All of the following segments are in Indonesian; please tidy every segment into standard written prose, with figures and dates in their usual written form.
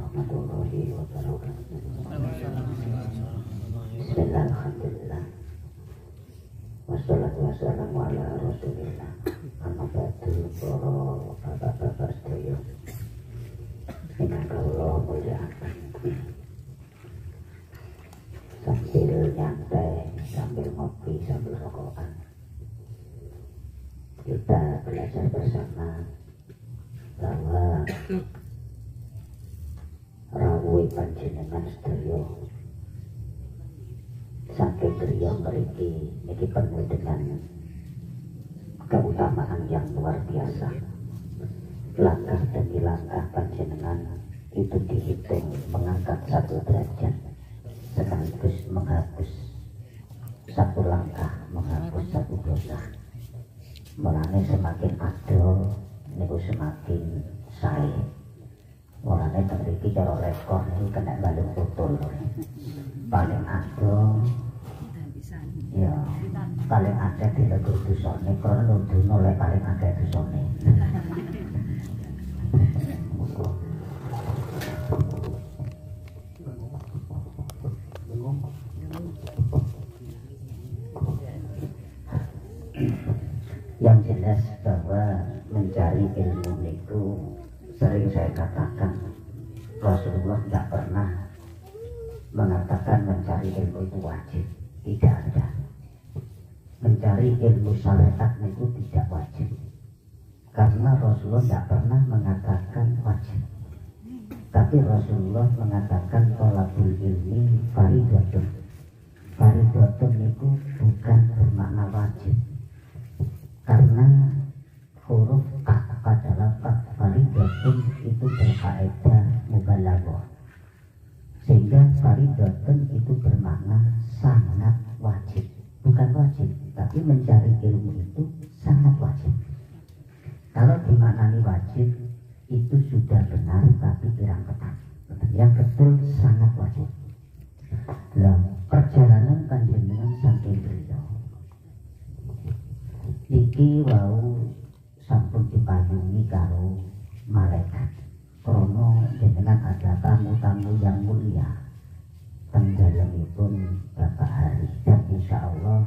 warahmatullahi wabarakatuh. Bismillahirrahmanirrahim. Wassalatu wassalamu ala rasulillah. Amma ba'du, para bapak-bapak sedaya ingkang kawula mulyakaken. Sambil nyantai, sambil ngopi, sambil rokokan, kita belajar bersama bahwa rawuh panjenengan sedaya saking griya mriki niki penuh dengan keutamaan yang luar biasa. Langkah demi langkah panjenengan itu dihitung mengangkat satu derajat, sekaligus menghapus satu langkah, menghapus satu dosa. Mulane semakin adol niku semakin sae. Mulane mriki cara rekor niku kena balung tutul. Paling adol ya paling akeh dilegur dosane karena nuduhno lek paling akeh dosane. Yang jelas bahwa mencari ilmu itu sering saya katakan, Rasulullah tidak pernah mengatakan mencari ilmu itu wajib. Tidak ada. Mencari ilmu syariat itu tidak wajib, karena Rasulullah tidak pernah mengatakan wajib. Tapi Rasulullah mengatakan thalabul ilmi fardhatun. Fardhatun itu bukan bermakna wajib, karena huruf a pada lafaz fardhatun itu berfaedah mubalaghah, sehingga fardhatun itu bermakna sangat wajib, bukan wajib, tapi mencari ilmu itu sangat wajib. Kalau dimaknani wajib itu sudah benar, tapi kurang tepat. Yang betul sangat wajib. Lah, perjalanan panjenengan saking beliau iki wau sampun dipayungi karo malaikat. Krono jenengan ada tamu-tamu yang mulia tenggelamipun Bapak Hari, dan insya Allah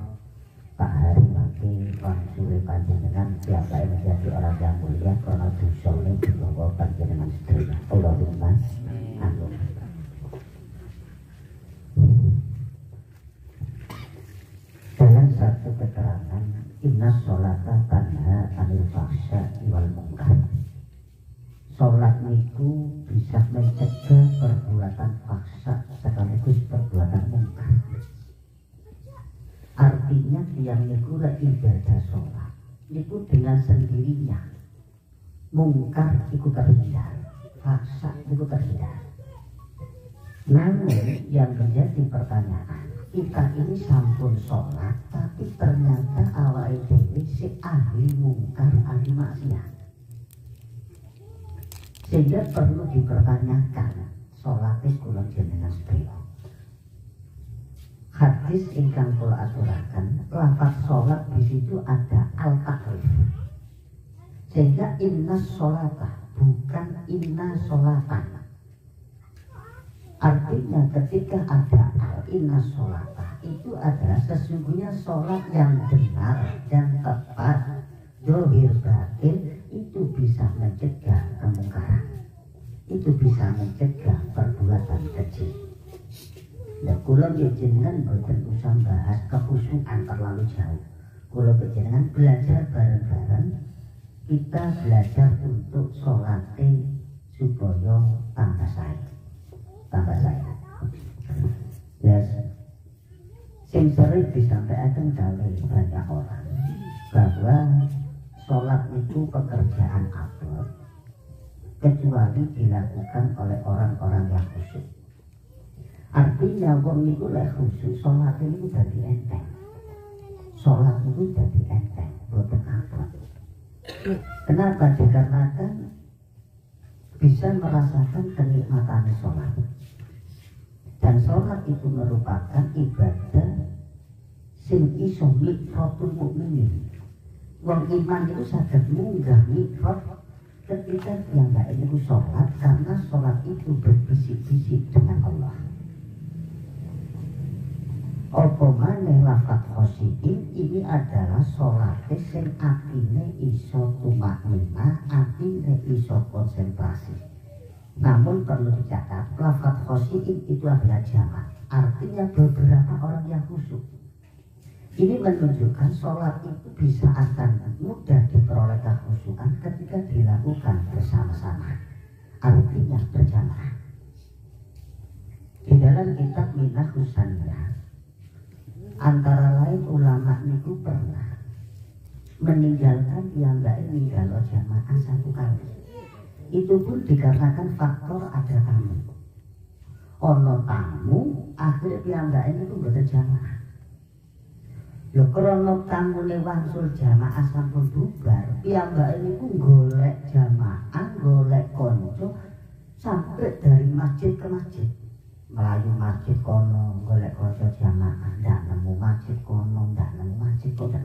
Pak Hari nanti wangsule panjenengan siapa yang menjadi orang yang mulia karena dosane dibawa panjenengan sedaya. Allahumma amin. Dalam satu keterangan, inna sholata tanha anil fahsya'i wal munkar. Sholat niku bisa mencegah perbuatan fahsya sekaligus perbuatan munkar. Artinya tiang niku ibadah sholat niku dengan sendirinya munkar iku terhindar, fahsya iku terhindar. Namun yang menjadi pertanyaan, kita ini sampun sholat tapi ternyata awake dhewe si ahli munkar, ahli maksiat. Sehingga perlu dipertanyakan sholatnya kula jenengan sedaya. Hadis ingkang kula aturaken, lafaz sholat di situ ada al-takrif. Sehingga inna sholata bukan inna sholatan. Artinya ketika ada al-inna sholata itu adalah sesungguhnya sholat yang benar dan tepat, zahir batin, itu bisa mencegah kemungkaran, itu bisa mencegah perbuatan keji. Nah, kula jenengan boten usah bahas kekhusyukan terlalu jauh. Kula jenengan belajar bareng-bareng, kita belajar untuk sholate supaya tambah saya. Yes. Sing sering disampaikan oleh banyak orang bahwa sholat itu pekerjaan abot kecuali dilakukan oleh orang-orang yang khusyuk. Artinya wong niku lek khusyuk sholat itu dadi enteng. Sholat itu dadi enteng, boten abot. Kenapa? Dikarenakan bisa merasakan kenikmatan sholat. Dan sholat itu merupakan ibadah sing iso mikrotul mukminin. Wong iman itu saged munggah mikrot ketika yang baik itu sholat, karena sholat itu berbisik-bisik dengan Allah. Apa maneh lafaz khosyiin ini adalah sholat sing atine iso tumaknina, atine iso konsentrasi. Namun perlu dicatat, lafaz khosyiin itu adalah jamak, artinya beberapa orang yang khusyuk. Ini menunjukkan sholat itu bisa akan mudah diperoleh kekhusyukan ketika dilakukan bersama-sama, artinya berjamaah. Di dalam kitab Minah Husaniyah, antara lain ulama niku pernah meninggalkan piyambake ninggalo jamaah satu kali. Itu pun dikarenakan faktor ada tamu. Ono tamu, akhirnya piyambake niku mboten jamaah. Lho krana tamune wangsul jamaah sampun bubar, piyambake niku golek jamaah, golek kanca sampai dari masjid ke masjid. Melayu masjid kono, golek kanca jamaah, ndak nemu masjid kono, ndak nemu masjid kono.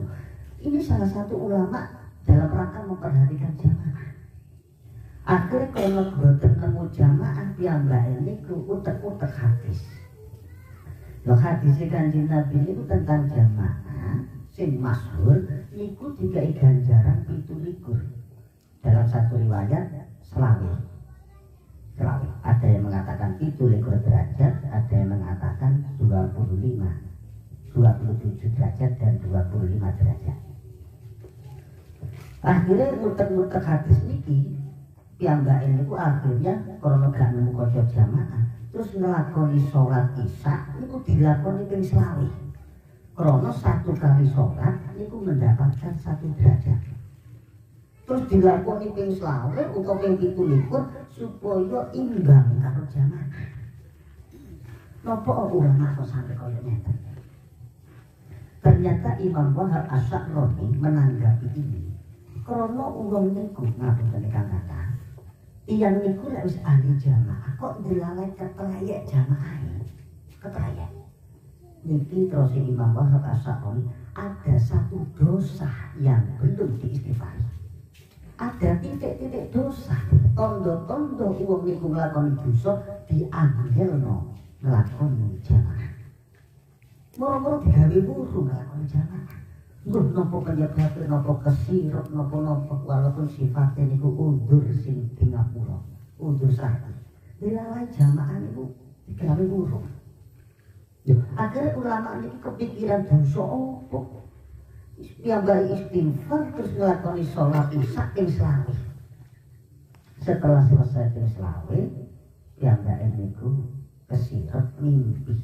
Ini salah satu ulama dalam rangka memperhatikan jamaah. Akhirnya kalau boten nemu jamaah, piyambake niku utek-utek hadis. Lho hadis Kanjeng Nabi niku tentang jamaah sing masyhur niku dikai ganjaran 17. Dalam satu riwayat selawe. Ada yang mengatakan 17 derajat, ada yang mengatakan 25, 27 derajat dan 25 derajat. Akhirnya muter-muter hadis niki, piyambake niku akhirnya karena gak nemu kanca jamaah, terus nglakoni sholat isya niku dilakoni ping 20. Karena satu kali sholat niku mendapatkan 1 derajat. Terus dilakoni ping 20 utawa ping 17 supaya imbang karo jamaah. Napa ulama kok sampai kaya ngeten? Ternyata Imam Wahab Asy'arani menanggapi ini. Karena wong niku ngapunten Kang Kata, tiyang niku lek wis ahli jamaah kok dilalai ketrayek jamaah. Ketrayek. Niki terus Imam Wahab Asy'arani ada satu dosa yang belum diistighfari. Ada titik-titik dosa, tondo-tondo wong niku nglakoni dosa dianggelno nglakoni jamaah. Moro-moro digawe wuru nglakoni jamaah. Nggo napa penyebab napa kesirep napa-napa walaupun sifatnya niku undur sing 30, undur 100. Dilalai jamaah niku digawe wuru. Akhirnya ulama niku kepikiran dosa opo? Piyambake istighfar terus nglakoni sholat isya ping 20. Setelah selesai ping 20, piyambake niku kesirep mimpi.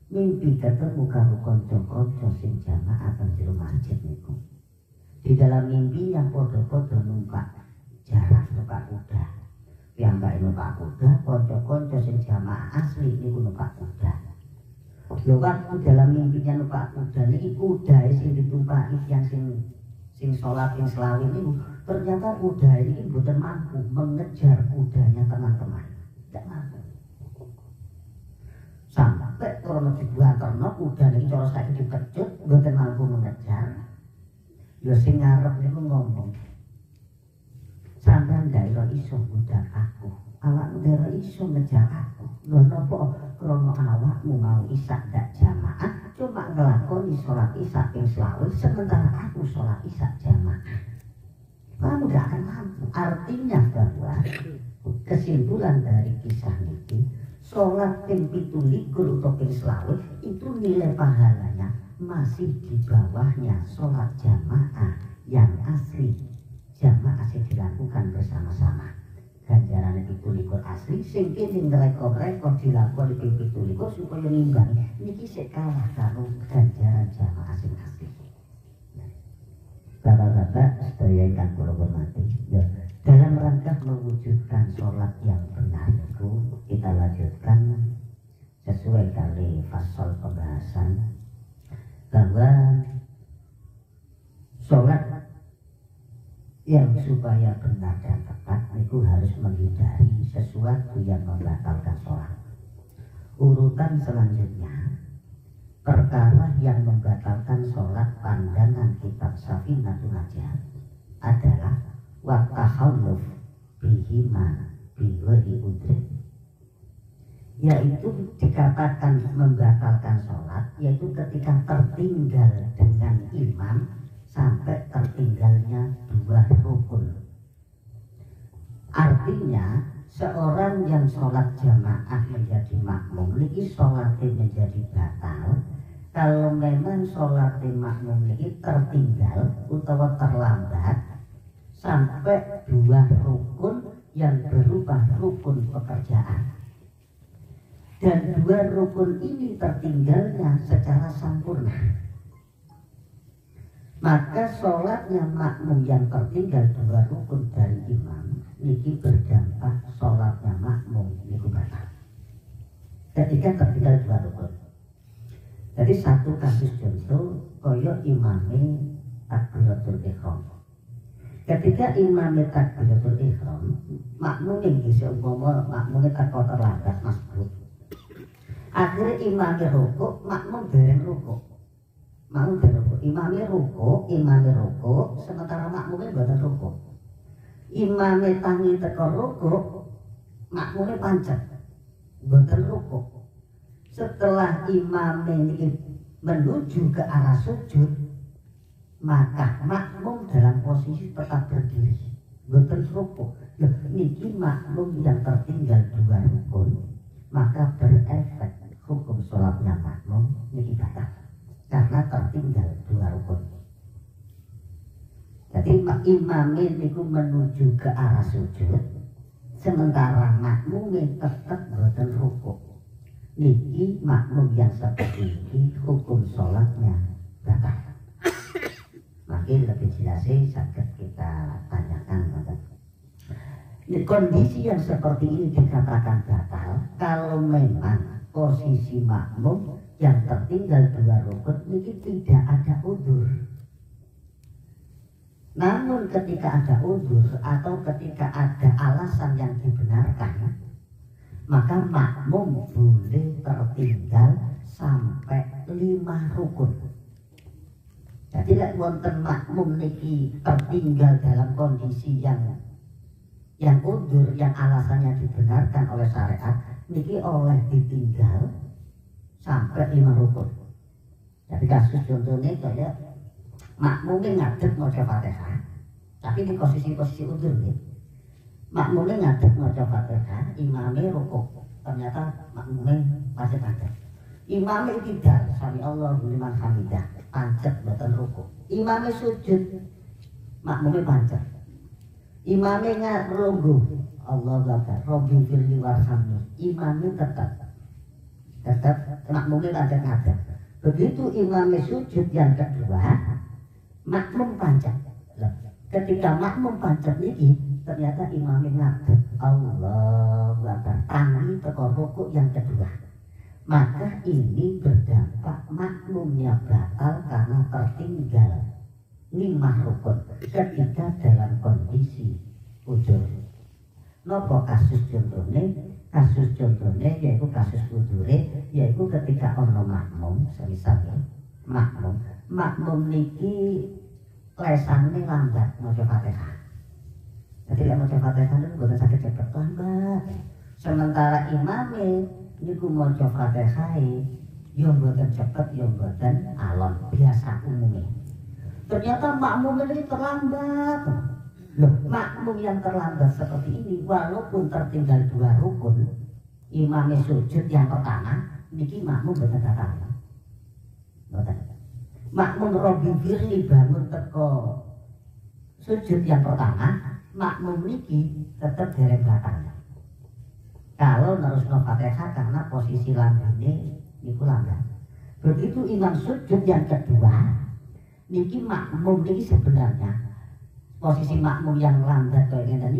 Mimpi ketemu karo kanca-kanca sing jamaah teng jero masjid niku. Di dalam mimpi yang padha-padha numpak jarak numpak kuda. Piyambake numpak kuda, kanca-kanca sing jamaah asli niku numpak kuda. Lho waktu dalam mimpinya numpak kuda niki kuda sing ditumpaki yang sing sholat yang selawi niku ternyata kuda ini mboten mampu mengejar kudanya teman-teman. Tidak mampu. Sampai karena dibuaterno kuda niki cara saiki dikecut mboten mampu mengejar. Ya sing ngarep niku ngomong. Sampeyan ndak iso ngudak aku. Awakmu ndak iso ngejar aku. Lho napa krana awakmu mau isya ndak jamaah cuma nglakoni sholat isya ping 20 sementara aku sholat isya jamaah. Kamu gak akan mampu. Artinya bahwa kesimpulan dari kisah ini, sholat ping 17 atau ping 20 itu nilai pahalanya masih di bawahnya sholat jamaah yang asli. Jamaah asli dilakukan bersama-sama. Ganjaran itu likur asli sing kene ngreko-reko dilakoni ping 17 supaya nimbang niki sik kalah karo ganjaran jamaah sing asli. Bapak-bapak sedaya ingkang kula hormati, dalam rangka mewujudkan sholat yang benar itu kita lanjutkan sesuai kali fasal pembahasan bahwa sholat yang supaya benar dan tepat itu harus menghindari sesuatu yang membatalkan sholat. Urutan selanjutnya, perkara yang membatalkan sholat pandangan kitab Safinatun Najah adalah watahalluf bihima biwari udrin, yaitu dikatakan membatalkan sholat yaitu ketika tertinggal dengan imam sampai tertinggalnya 2 rukun. Artinya seorang yang sholat jamaah menjadi makmum niki sholatnya menjadi batal kalau memang sholatnya makmum niki tertinggal utawa terlambat sampai 2 rukun yang berupa rukun pekerjaan. Dan 2 rukun ini tertinggalnya secara sempurna, maka sholatnya makmum yang tertinggal 2 rukun dari imam niki berdampak sholatnya makmum niku batal ketika tertinggal 2 rukun. Jadi satu kasus contoh koyo imame takbiratul ihram. Ketika imame takbiratul ihram, makmum yang bisa umpama makmumnya takut terlambat masbuk. Akhirnya imamnya rukuk, makmum dereng rukuk. Makmum dereng rukuk. Imamnya rukuk, sementara makmumnya mboten rukuk. Imamnya tangi teko rukuk, makmumnya pancet, mboten rukuk. Setelah imamnya ini menuju ke arah sujud, maka makmum dalam posisi tetap berdiri, mboten rukuk. Loh, niki makmum yang tertinggal 2 rukun, maka berefek hukum sholatnya makmum niki batal karena tertinggal 2 rukun. Jadi imamnya niku menuju ke arah sujud, sementara makmumnya tetap mboten rukuk. Niki makmum yang seperti ini hukum sholatnya batal. Makin lebih jelasnya sakit kita tanyakan. Kondisi yang seperti ini dikatakan batal kalau memang posisi makmum yang tertinggal 2 rukun ini tidak ada udzur. Namun ketika ada udzur atau ketika ada alasan yang dibenarkan, maka makmum boleh tertinggal sampai 5 rukun. Jadi tidak wonten makmum niki tertinggal dalam kondisi yang udzur, yang alasannya dibenarkan oleh syariat, niki oleh ditinggal sampai 5 rukun. Jadi kasus contohnya kayak makmumnya ngadeg maca Fatihah, tapi di posisi udzur nih. Makmumnya ngadeg maca Fatihah, imamnya rukuk. Ternyata makmumnya masih pancet. Imamnya tidak, sami Allahu liman hamidah, pancet mboten rukuk. Imamnya sujud, makmumnya pancet. Imamnya ngelungguh, Allahu Akbar, Rabbi firli warhamni. Imamnya tetap makmumnya ngadeg. Begitu imamnya sujud yang kedua, makmum pancet. Ketika makmum pancet ini, ternyata imamnya ngadeg, Allahu Akbar, tangi teko rukuk yang kedua. Maka ini berdampak makmumnya batal karena tertinggal 5 rukun ketika dalam kondisi udzur. Nopo kasus contohnya yaitu kasus udzure, yaitu ketika ono makmum, misalnya makmum niki lesane lambat maca Fatihah. Jadi lek maca Fatihah niku boten saged cepet lambat. Sementara imame niku maca Fatihah yo mboten cepet yo mboten alon, biasa umumnya. Ternyata makmum ini terlambat. Loh, makmum yang terlambat seperti ini walaupun tertinggal 2 rukun, imamnya sujud yang pertama, niki makmum mboten batal. Mboten. Makmum Rabbi firli bangun teko sujud yang pertama, makmum niki tetap dereng batal. Kalau nerusno Fatihah karena posisi lambene niku lambat. Begitu imam sujud yang kedua, niki makmum niki sebenarnya posisi makmum yang lambat kaya ngeten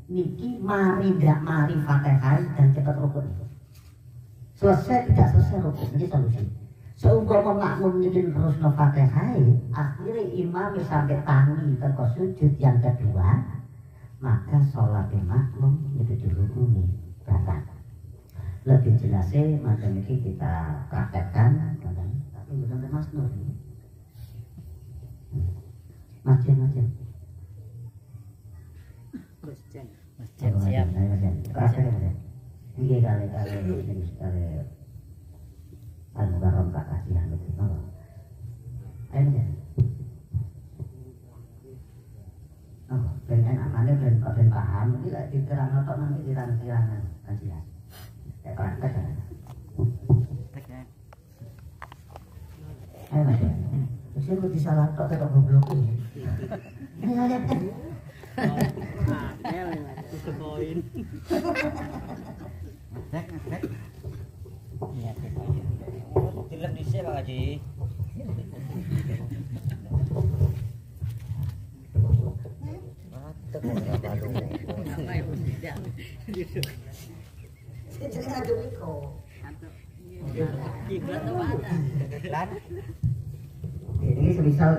niki mari ndak mari Fatihah dan cepat rukun. Selesai tidak selesai rukun ini solusi. Seumpama makmum niki nerusno Fatihah, akhirnya imam sampai tangi teko sujud yang kedua, maka sholat makmum itu dirukuni batal. Lebih jelasnya macam ini kita praktekkan, tapi bukan Mas Nur ini. Macam. ini sekali Al-Mukarram Kak Kasihan itu apa? Ayo ya. Oh, pengen amane ben paham iki lek diterangno tok nang tiran-tiranan Kasihan. Ya praktek kan. Ayo Mas. Wis kok disalah tok kok goblok iki. Ini aja kan. Itu poin. Ngecek. Iya, dilep dhisik Pak Haji. Ini semisal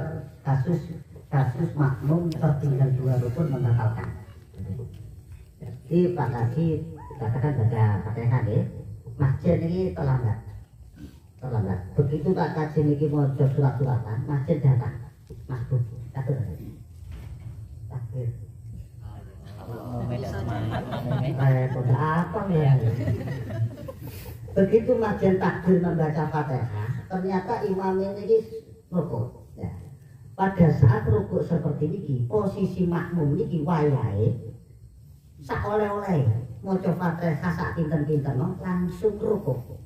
kasus makmum tertinggal 2 rukun membatalkan. Jadi Pak Haji katakan baca Fatihah ya. Masjid ini terlambat. Begitu Pak Haji ini mau surat-suratan, masjid datang. Masbuk, takbir. Apa ya? Begitu masjid takbir membaca Fatihah, ternyata imam ini rukuk. Ya. Pada saat rukuk seperti ini, posisi makmum ini wayahe sak oleh-oleh maca Fatihah sak pinten-pinten langsung rukuk.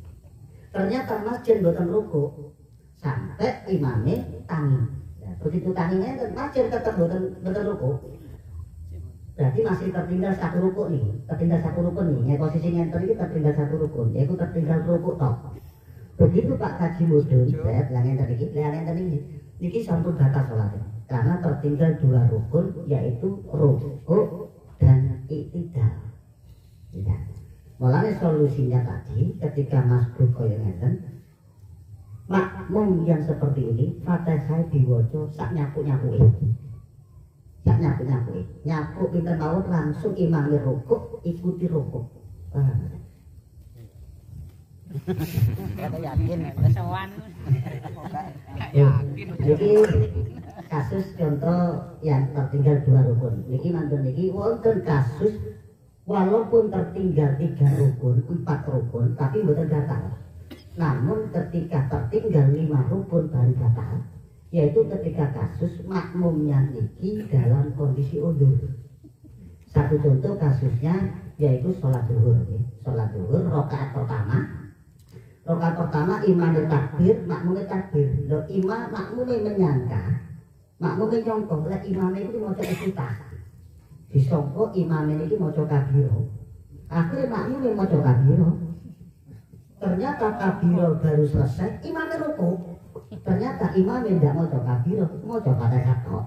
Ternyata masjid mboten rukuk sampai imamnya tangi. Ya, begitu tanginya masjid tetap mboten rukuk. Berarti masih tertinggal 1 rukuk nih, tertinggal 1 rukun nih. Posisinya ini tertinggal 1 rukun, yaitu tertinggal rukuk tok. Begitu Pak Haji mudhun, saya bilangin tadi niki sampun batal salat. Karena tertinggal 2 rukun yaitu rukuk dan i'tidal. Ya. Mulanya solusinya tadi ketika masbuk kaya ngeten, makmum yang seperti ini Fatihah diwaca sak nyapu-nyapuke. Nyapu pinten mawon langsung imam rukuk ikuti rukuk. Paham? Kata yakin kesawan. Jadi kasus contoh yang tertinggal 2 rukun. Niki mantun niki wonten kasus walaupun tertinggal 3 rukun, 4 rukun, tapi mboten batal. Namun ketika tertinggal 5 rukun baru batal, yaitu ketika kasus makmumnya niki dalam kondisi udzur. Satu contoh kasusnya yaitu sholat zuhur. Sholat zuhur rakaat pertama imamnya takbir, makmumnya takbir. Loh, makmumnya menyangka, makmumnya nyongkok, lah imamnya itu mau coba iftitah. Disongkok imamnya itu mau coba kabiro. Akhirnya makmumnya mau coba kabiro. Ternyata kabiro baru selesai, imamnya rukuk. Ternyata imamnya tidak mau coba kabiro, mau coba Fatihah.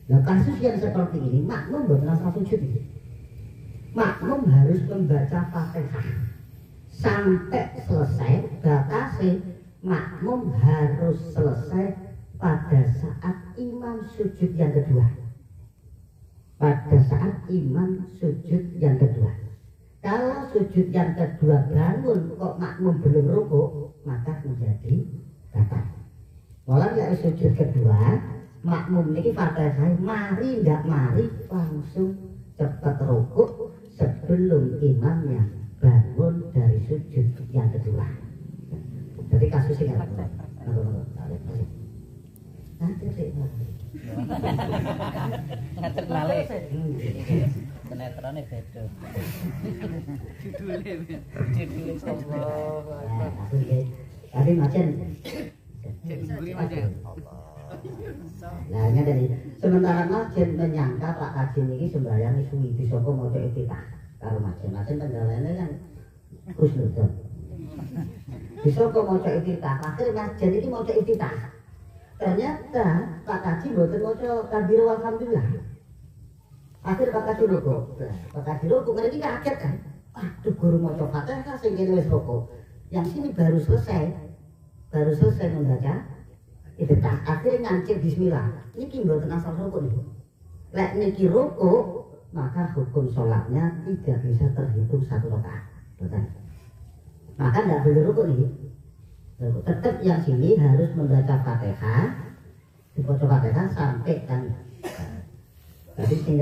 Nah kasus yang seperti ini makmum bukan asal sujud. Makmum harus membaca Fatihah sampai selesai. Batase makmum harus selesai pada saat imam sujud yang kedua. Kalau sujud yang kedua bangun kok makmum belum rukuk, maka menjadi batal. Walau ya sujud kedua, makmum ini Fatihah mari ndak mari langsung cepat rukuk sebelum imamnya bangun dari sujud yang kedua. Jadi kasusnya nanti sih ngatur balik penetrannya beda judulnya tadi macam nah dari sementara macam menyangka Pak Haji ini sembahyang suwi disangka maca iftitah karo macam kendalanya kan khusnudzon disangka maca iftitah akhirnya macam ini maca iftitah. Ternyata Pak Haji mboten maca kabir alhamdulillah. Akhir Pak Haji rukuk. Pak Haji rukuk ngerti kaget kan. Aduh guru maca Fatihah sing kene wis rukuk. Yang sini baru selesai membaca itu tak akhirnya ngancik bismillah. Niki mboten asal rukuk niku. Lek niki rukuk maka hukum sholatnya tidak bisa terhitung 1 rakaat. Betul. Maka tidak boleh rukuk nih. Tetap yang sini harus membaca Fatihah, dibaca Fatihah sampai kan. Jadi sing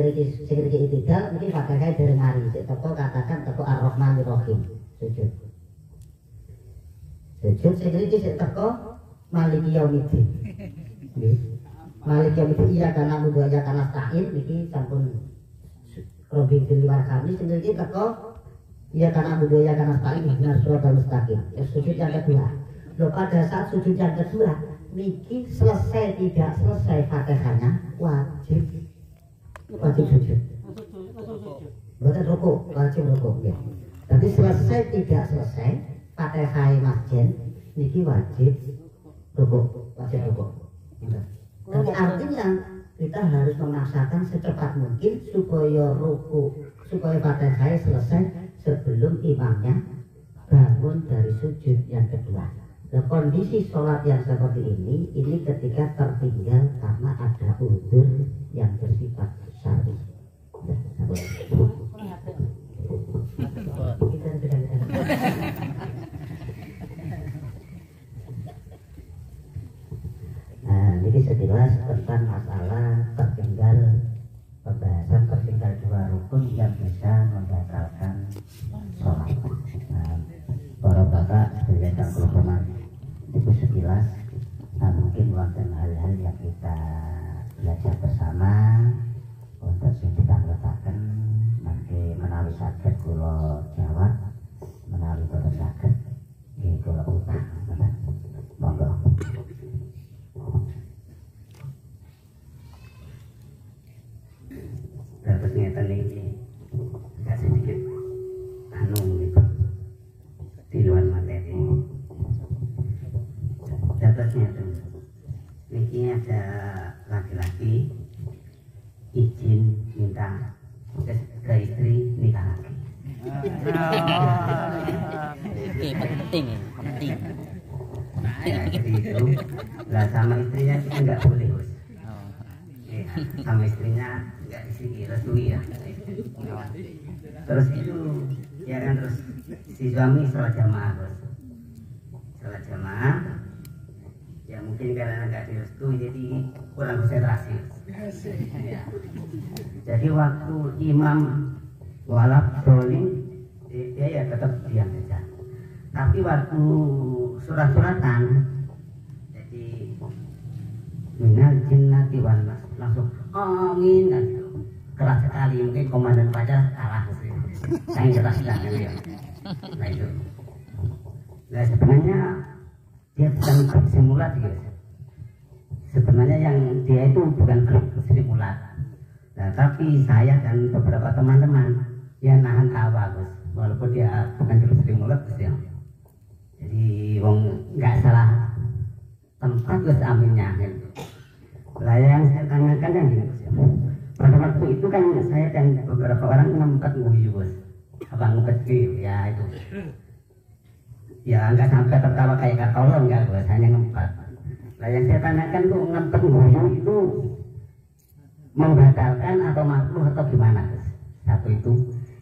iki tidak mungkin Fatihah dari mari. Toko katakan toko Ar-Rahmanir Rahim. Sujud. Sujud sing iki sik teko Maliki Yaumiddin. Nggih. Maliki Yaumiddin iya kana mudu ya kana ta'in niki sampun Robi Diliwar kami sing iki teko iya kana mudu ya kana ta'in benar suratul mustaqim. Sujud yang kedua. Loh pada saat sujud yang kedua niki selesai tidak selesai Fatihahnya wajib sujud. Bukan rukuk, wajib rukuk ya. Tapi selesai tidak selesai Fatihah masjid niki wajib rukuk, wajib rukuk. Jadi artinya kita harus memaksakan secepat mungkin supaya rukuk, supaya Fatihah selesai sebelum imamnya bangun dari sujud yang kedua. Nah, kondisi sholat yang seperti ini ketika tertinggal karena ada udzur yang bersifat syar'i. Nah, ini sekilas tentang masalah tertinggal pembahasan tertinggal dua rukun yang bisa membatalkan sholat. Nah, para bapak sekalian dan hormat itu sekilas. Nah, mungkin wonten hal-hal yang kita belajar bersama untuk sing kita letakkan nanti menawi saged kula jawab, menawi boten saged nggih kula utang. Monggo. Dapat ngeten iki agak sedikit gitu di luar materi. Dapat ngeten niki ada laki-laki izin minta ke istri nikah lagi. Oke, penting. Ya, jadi itu lah sama istrinya kita nggak boleh bos. Ya, sama istrinya nggak direstui ya. Terus itu ya kan, terus si suami sholat jamaah bos, sholat jamaah. Ya mungkin karena nggak direstui jadi kurang konsentrasi. Ya. Jadi waktu imam walaf dolim dia ya tetap diam saja. Tapi waktu surat-suratan jadi minal jinnati wan nas langsung amin kan gitu. Keras sekali, mungkin komandan pacar kalah sih. Saya keras banget ya. Nah itu. Nah sebenarnya dia bukan simulat gitu. Sebenarnya yang dia itu bukan simulat. Nah tapi saya dan beberapa teman-teman yang nahan tawa bos, walaupun dia bukan simulat bos ya. Jadi wong nggak salah tempat bos aminnya gitu. Lah yang saya tanyakan yang gini bos ya. Pada waktu itu kan saya dan beberapa orang ngempet nguyu bos. Apa ngempet gitu ya itu. Ya nggak sampai tertawa kayak katolong nggak bos, hanya ngempet. Nah yang saya tanyakan tuh ngempet nguyu itu membatalkan atau makruh atau gimana bos? Satu itu.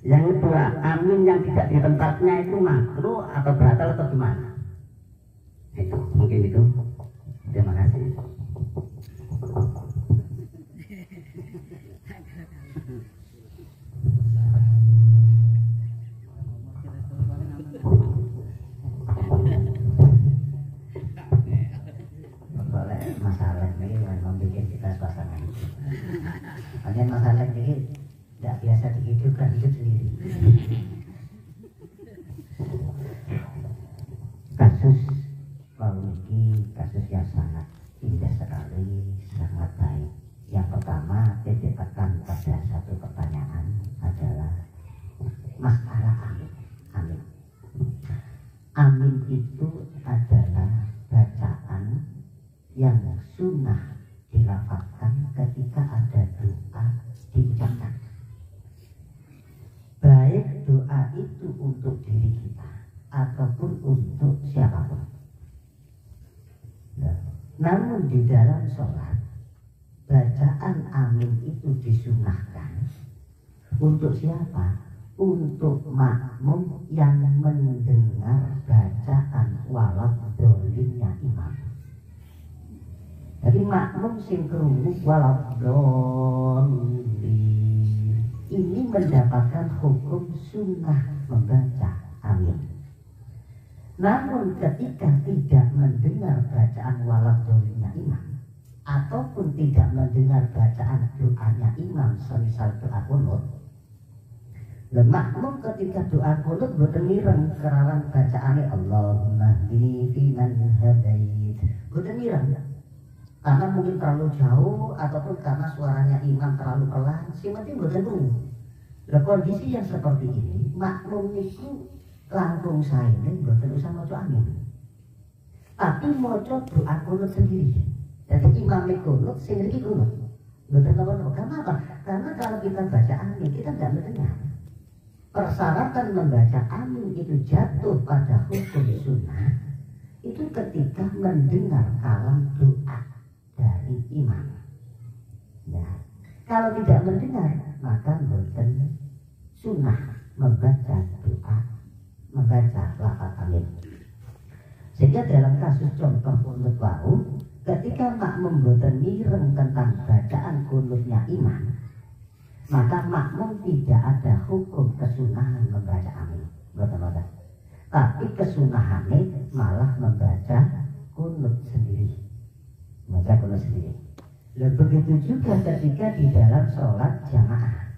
Yang kedua, amin yang tidak di tempatnya itu makruh atau batal atau gimana? Itu mungkin itu. Terima kasih. Boleh masalah ini memang bikin kita suasana. Hanya masalah ini tidak biasa dihidupkan, hidup sendiri. Kasus ini kasus yang sangat indah sekali, sangat baik. Yang pertama titik tekan pada satu pertanyaan adalah masalah amin. Amin. Amin itu adalah bacaan yang sunnah dilafazkan ketika ada doa diucapkan. Baik doa itu untuk diri kita ataupun untuk siapapun. Namun di dalam sholat bacaan amin itu disunahkan untuk siapa? Untuk makmum yang mendengar bacaan walad dolimnya imam. Jadi makmum sing krungu walad dolim ini mendapatkan hukum sunnah membaca amin. Namun ketika tidak mendengar bacaan waladhdallina imam ataupun tidak mendengar bacaan doanya imam semisal doa kunut, makmum ketika doa kunut boten mireng kelawan bacaane Allahumma hdini fiman hadait, boten mireng karena mungkin terlalu jauh ataupun karena suaranya imam terlalu pelan, sing penting boten krungu. Lah kondisi yang seperti ini makmum niku langkung saene boten usah maca amin, tapi maca doa kunut sendiri. Jadi imam kunut sing niki kunut boten napa-napa. Kenapa? Karena kalau kita baca amin kita tidak mendengar. Persyaratan membaca amin itu jatuh pada hukum sunnah itu ketika mendengar kalam doa dari imam. Nah, kalau tidak mendengar maka boten sunnah membaca doa, membaca lafaz amin. Sehingga dalam kasus contoh kunut wau, ketika makmum boten mireng tentang bacaan kunutnya imam, maka makmum tidak ada hukum kesunahan membaca amin, boten-boten. Tapi kesunahannya malah membaca kunut sendiri, membaca kunut sendiri. Dan begitu juga ketika di dalam sholat jamaah,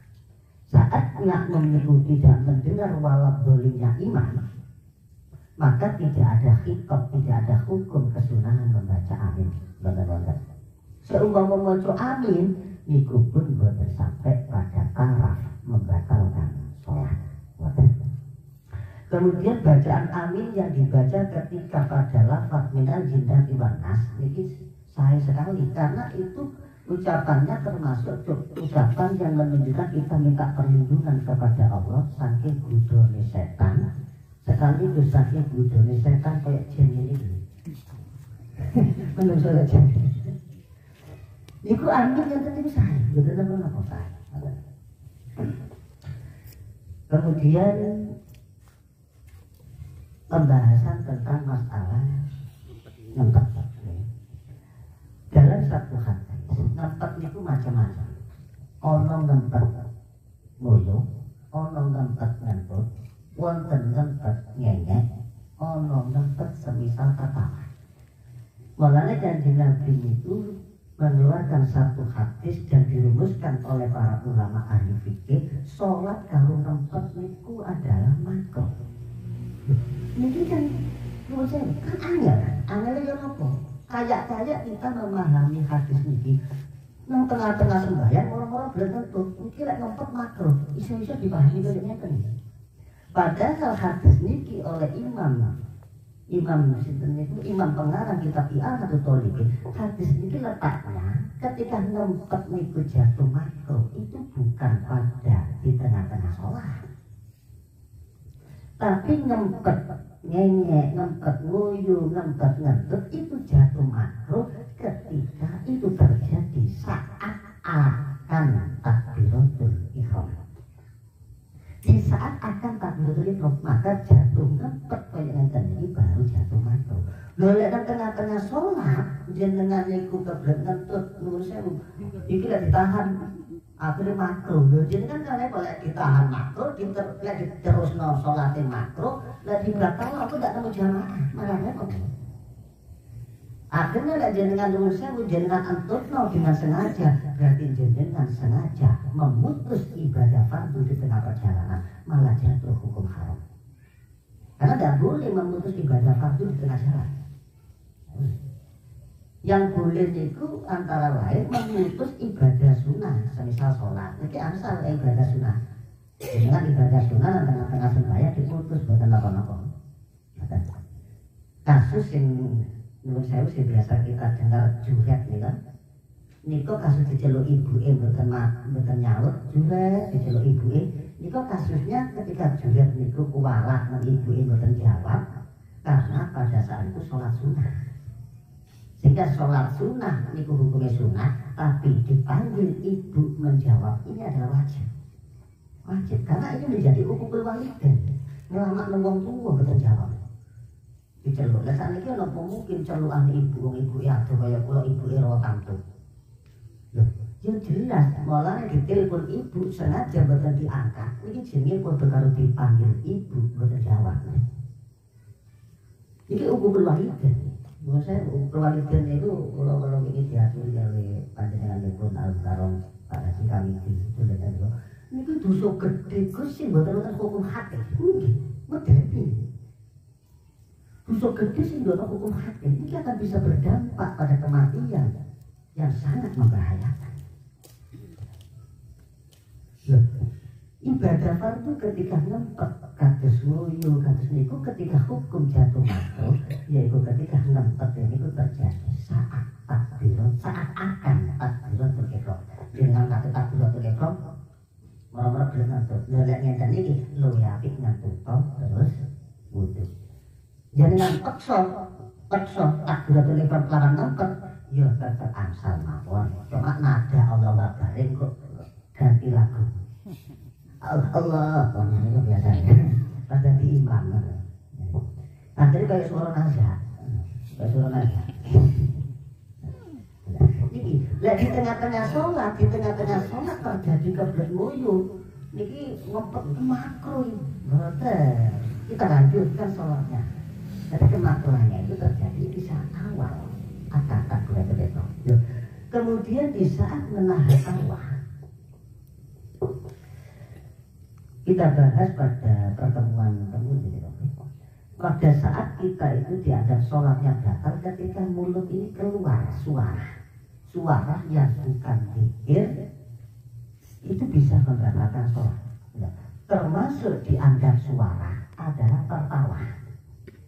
saat makmum itu tidak mendengar waladhdallina imam, maka tidak ada khitab, tidak ada hukum kesunahan membaca amin, boten-boten. Seumpama maca amin niku pun boten sampai pada taraf membatalkan sholat. Kemudian bacaan amin yang dibaca ketika pada lafaz minal jinnati wan nas niki sahih sekali karena itu ucapannya termasuk ucapan yang menunjukkan kita minta perlindungan kepada Allah saking godhone setan, sekaligus saking godhone setan kayak jin ini. Menurut saya jin. Iku amin yang penting sahih, betul apa sahih. Kemudian pembahasan tentang masalah ngempet. Dalam satu hadis, ngempet itu macam-macam. Ono ngempet ngoyo, ono ngempet ngentut, wonten ngempet ngengek, ono ngempet semisal katawa. Mulanya Kanjeng Nabi itu mengeluarkan satu hadis dan dirumuskan oleh para ulama ahli fikih, sholat kalau ngempet niku adalah makruh. Ini kan menurut saya kan angel ya apa? Kayak kita memahami hadis ini nang tengah-tengah sembahyang orang-orang belum tentu mungkin lek ngempet makruh iso-iso dipahami kaya ngeten. Padahal hadis niki oleh Imam Sinten itu imam pengarang kitab I'anatul Talibin, hadis ini letaknya ketika ngempet niku jatuh makruh itu bukan pada di tengah-tengah sholat, tapi ngempet ngengek, ngempet nguyu, ngempet ngentut itu jatuh makruh ketika itu terjadi saat akan takbiratul ihram. Di saat akan takbiratul ihram maka jatuh ngempet kaya ngenten iki baru jatuh makruh. Lho lek tengah-tengah sholat jenengan niku keblek ngentut nuwun sewu iki lek ditahan akhirnya makruh. Lho jenengan kan lek ditahan makruh lek diterusno salate makruh lek dibatal aku ndak nemu jamaah malah repot. Akhirnya lek jenengan nuwun sewu jenengan entutno dengan sengaja berarti jenengan sengaja memutus ibadah fardu di tengah perjalanan malah jatuh hukum haram. Karena tidak boleh memutus ibadah fardu di tengah jalan. Yang boleh itu antara lain memutus ibadah sunnah, semisal sholat. Jadi asal ibadah sunnah. Dengan ibadah sunnah dan tengah-tengah sembahyang diputus bukan apa-apa. Kasus yang menurut saya sih biasa kita dengar juret nih kan. Niko kasus diceluk ibuke mboten nyaut, juret diceluk ibuke. Niko kasusnya ketika juret niku kuwalak nang ibuke mboten jawab karena pada saat itu sholat sunnah. Sehingga sholat sunnah niku hukumnya sunnah, tapi dipanggil ibu menjawab ini adalah wajib. Wajib karena ini menjadi hukukul walidain. Ngelamak wong tuwa mboten jawab. Diceluk. Lah sakniki ana apa mungkin celukan ibu wong ibuke adoh kaya kula ibuke rawa tamtu. Loh, ya jelas malah ditelepon ibu sengaja mboten diangkat. Niki jenenge padha karo dipanggil ibu mboten jawab. Iki hukum walidain. Menurut saya hukum walidain itu kalau ini diatur oleh panjenengan pun Al-Karom Pak Haji Kamiti sudah tahu. Ini dosa gede sih mboten hukum hati. Medeni. Dosa gede sih mboten hukum hati. Ini akan bisa berdampak pada kematian yang sangat membahayakan. Loh, ibadah fardu ketika ngempet kados wuyu kados niku ketika hukum jatuh makruh yaitu ketika ngempet niku terjadi saat akan takbiratul ihram dengan kata takbiratul ihram merem dengan tuh lelek ngeten iki luwih apik ngantuk terus wudu jenengan peksa takbiratul ihram kelawan ngempet ya tetep angsal mawon cuma nada Allah baring kok ganti lagu Allah itu biasanya pada diimam nanti kayak suara nazar ini di tengah-tengah sholat terjadi kebelet nguyu niki ngempet makruh kita lanjutkan sholatnya jadi kemakruhannya itu terjadi di saat awal akad itu kemudian di saat menahan awal kita bahas pada pertemuan pada saat kita itu dianggap sholatnya batal ketika mulut ini keluar suara yang bukan zikir itu bisa membatalkan sholat. Termasuk dianggap suara adalah tertawa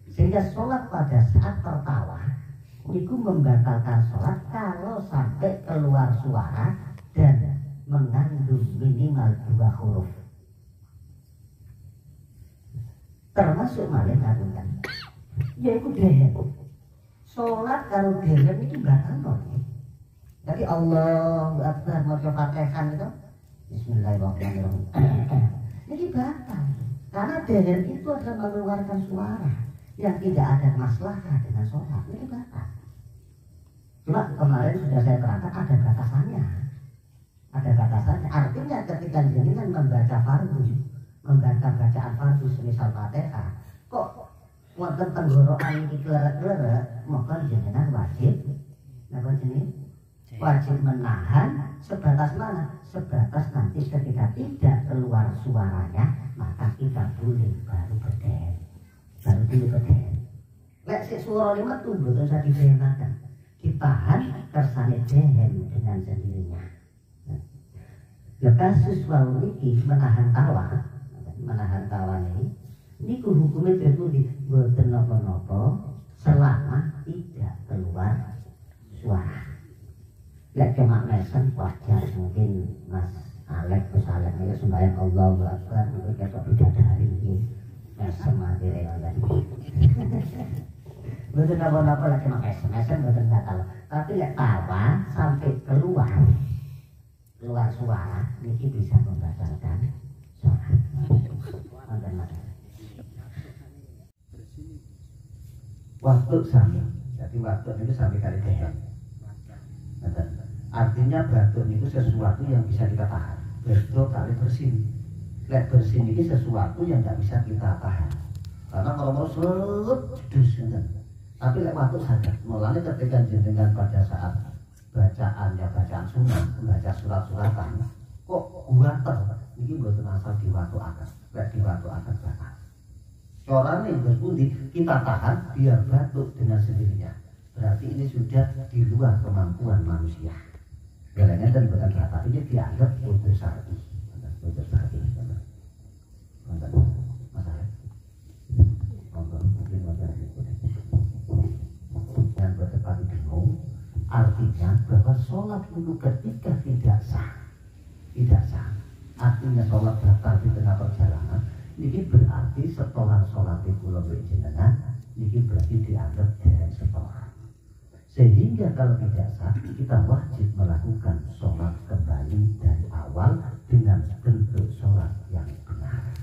sehingga sholat pada saat tertawa itu membatalkan sholat kalau sampai keluar suara dan mengandung minimal 2 huruf. Termasuk malah kandungan yaitu dehem sholat kalau dehem itu batal jadi Allahu Akbar maca Fatihah itu Bismillahirrahmanirrahim ini batal karena dehem itu adalah mengeluarkan suara yang tidak ada masalah dengan sholat ini batal cuma kemarin sudah saya terangkan ada batasannya artinya ketika jenengan membaca fardu membaca bacaan fardu semisal Fatihah kok wonten tenggorokan iki kleret-kleret maka jenengan wajib napa jenenge wajib menahan sebatas mana sebatas nanti ketika tidak keluar suaranya maka kita boleh baru berdiri lek sik suara lima tuh mboten usah dibenakan ditahan kersane dehem dengan sendirinya ya kasus wau iki menahan tawa ini hukumnya tertulis boten napa-napa selama tidak keluar suara. Lek cuma mesen wajar mungkin Mas Alek itu sembahyang Allah Akbar itu ketok bidadari iki mesen mati rene. Boten napa-napa lek cuma mesen boten batal. Tapi lek tawa sampai keluar suara niki bisa membatalkan sholat. Waktu sami, jadi waktu itu sami kali dehem. Artinya batuk itu sesuatu yang bisa kita tahan. Batuk kali bersin. Lek bersin ini sesuatu yang tidak bisa kita tahan. Karena kalau mau dus, tapi lek waktu saja. Mulanya ketika jenengan pada saat bacaan sunnah, membaca surat-suratan, kok guater. Ini bukan asal di waktu akan, lek di waktu akan batal. Orang yang berpundi kita tahan biar batuk dengan sendirinya. Berarti ini sudah di luar kemampuan manusia. Galanya dan bukan batal ini dianggap putus syar'i. Masalah. Mungkin yang bertepat bingung. Artinya bahwa sholat itu ketika tidak sah. Artinya sholat batal di tengah perjalanan. Ini berarti setoran sholat itu lebih jenengan. Ini berarti dianggap dereng setoran. Sehingga kalau tidak sah, kita wajib melakukan sholat kembali dari awal dengan bentuk sholat yang benar.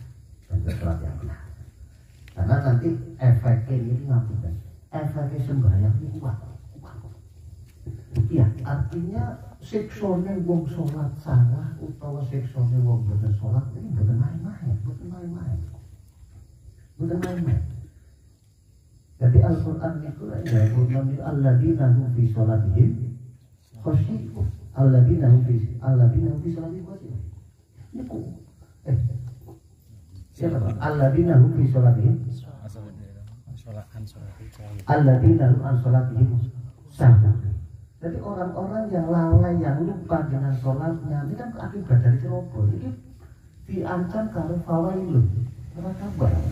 Karena nanti efeknya ini ngapain? Efeknya sembahyang ini kuat. Ya, artinya siksone wong sholat salah utawa siksone wong boten sholat ini boten main-main. Jadi Al-Quran itu ya alladzina hum fi sholatihim khashi'un. Alladzina hum fi sholatihim khashi'un. Niku siapa Pak? Alladzina hum fi sholatihim alladzina hum an sholatihim sahun. Jadi orang-orang yang lalai, yang lupa dengan sholatnya, ini kan akibat dari ceroboh. Ini diancam karo fawailun, neraka barang.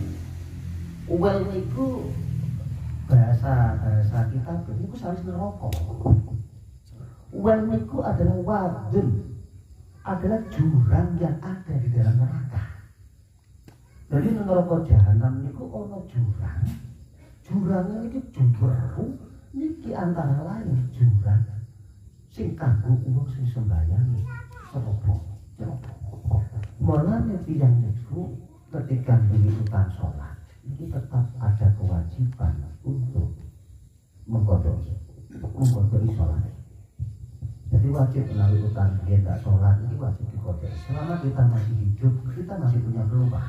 Well itu bahasa kita itu harus neraka. Well itu adalah wadun, adalah jurang yang ada di dalam neraka. Jadi neraka jahanam itu ono jurang. Jurangnya ini jumberu, niki antara lain jurang sing kanggo wong sing sembahyang ceroboh. Mulane tiyang niku ketika mengikuti sholat ini tetap ada kewajiban untuk mengkodok sholat. Jadi wajib melalui utang dia sholat ini wajib dikodok. Selama kita masih hidup, kita masih punya peluang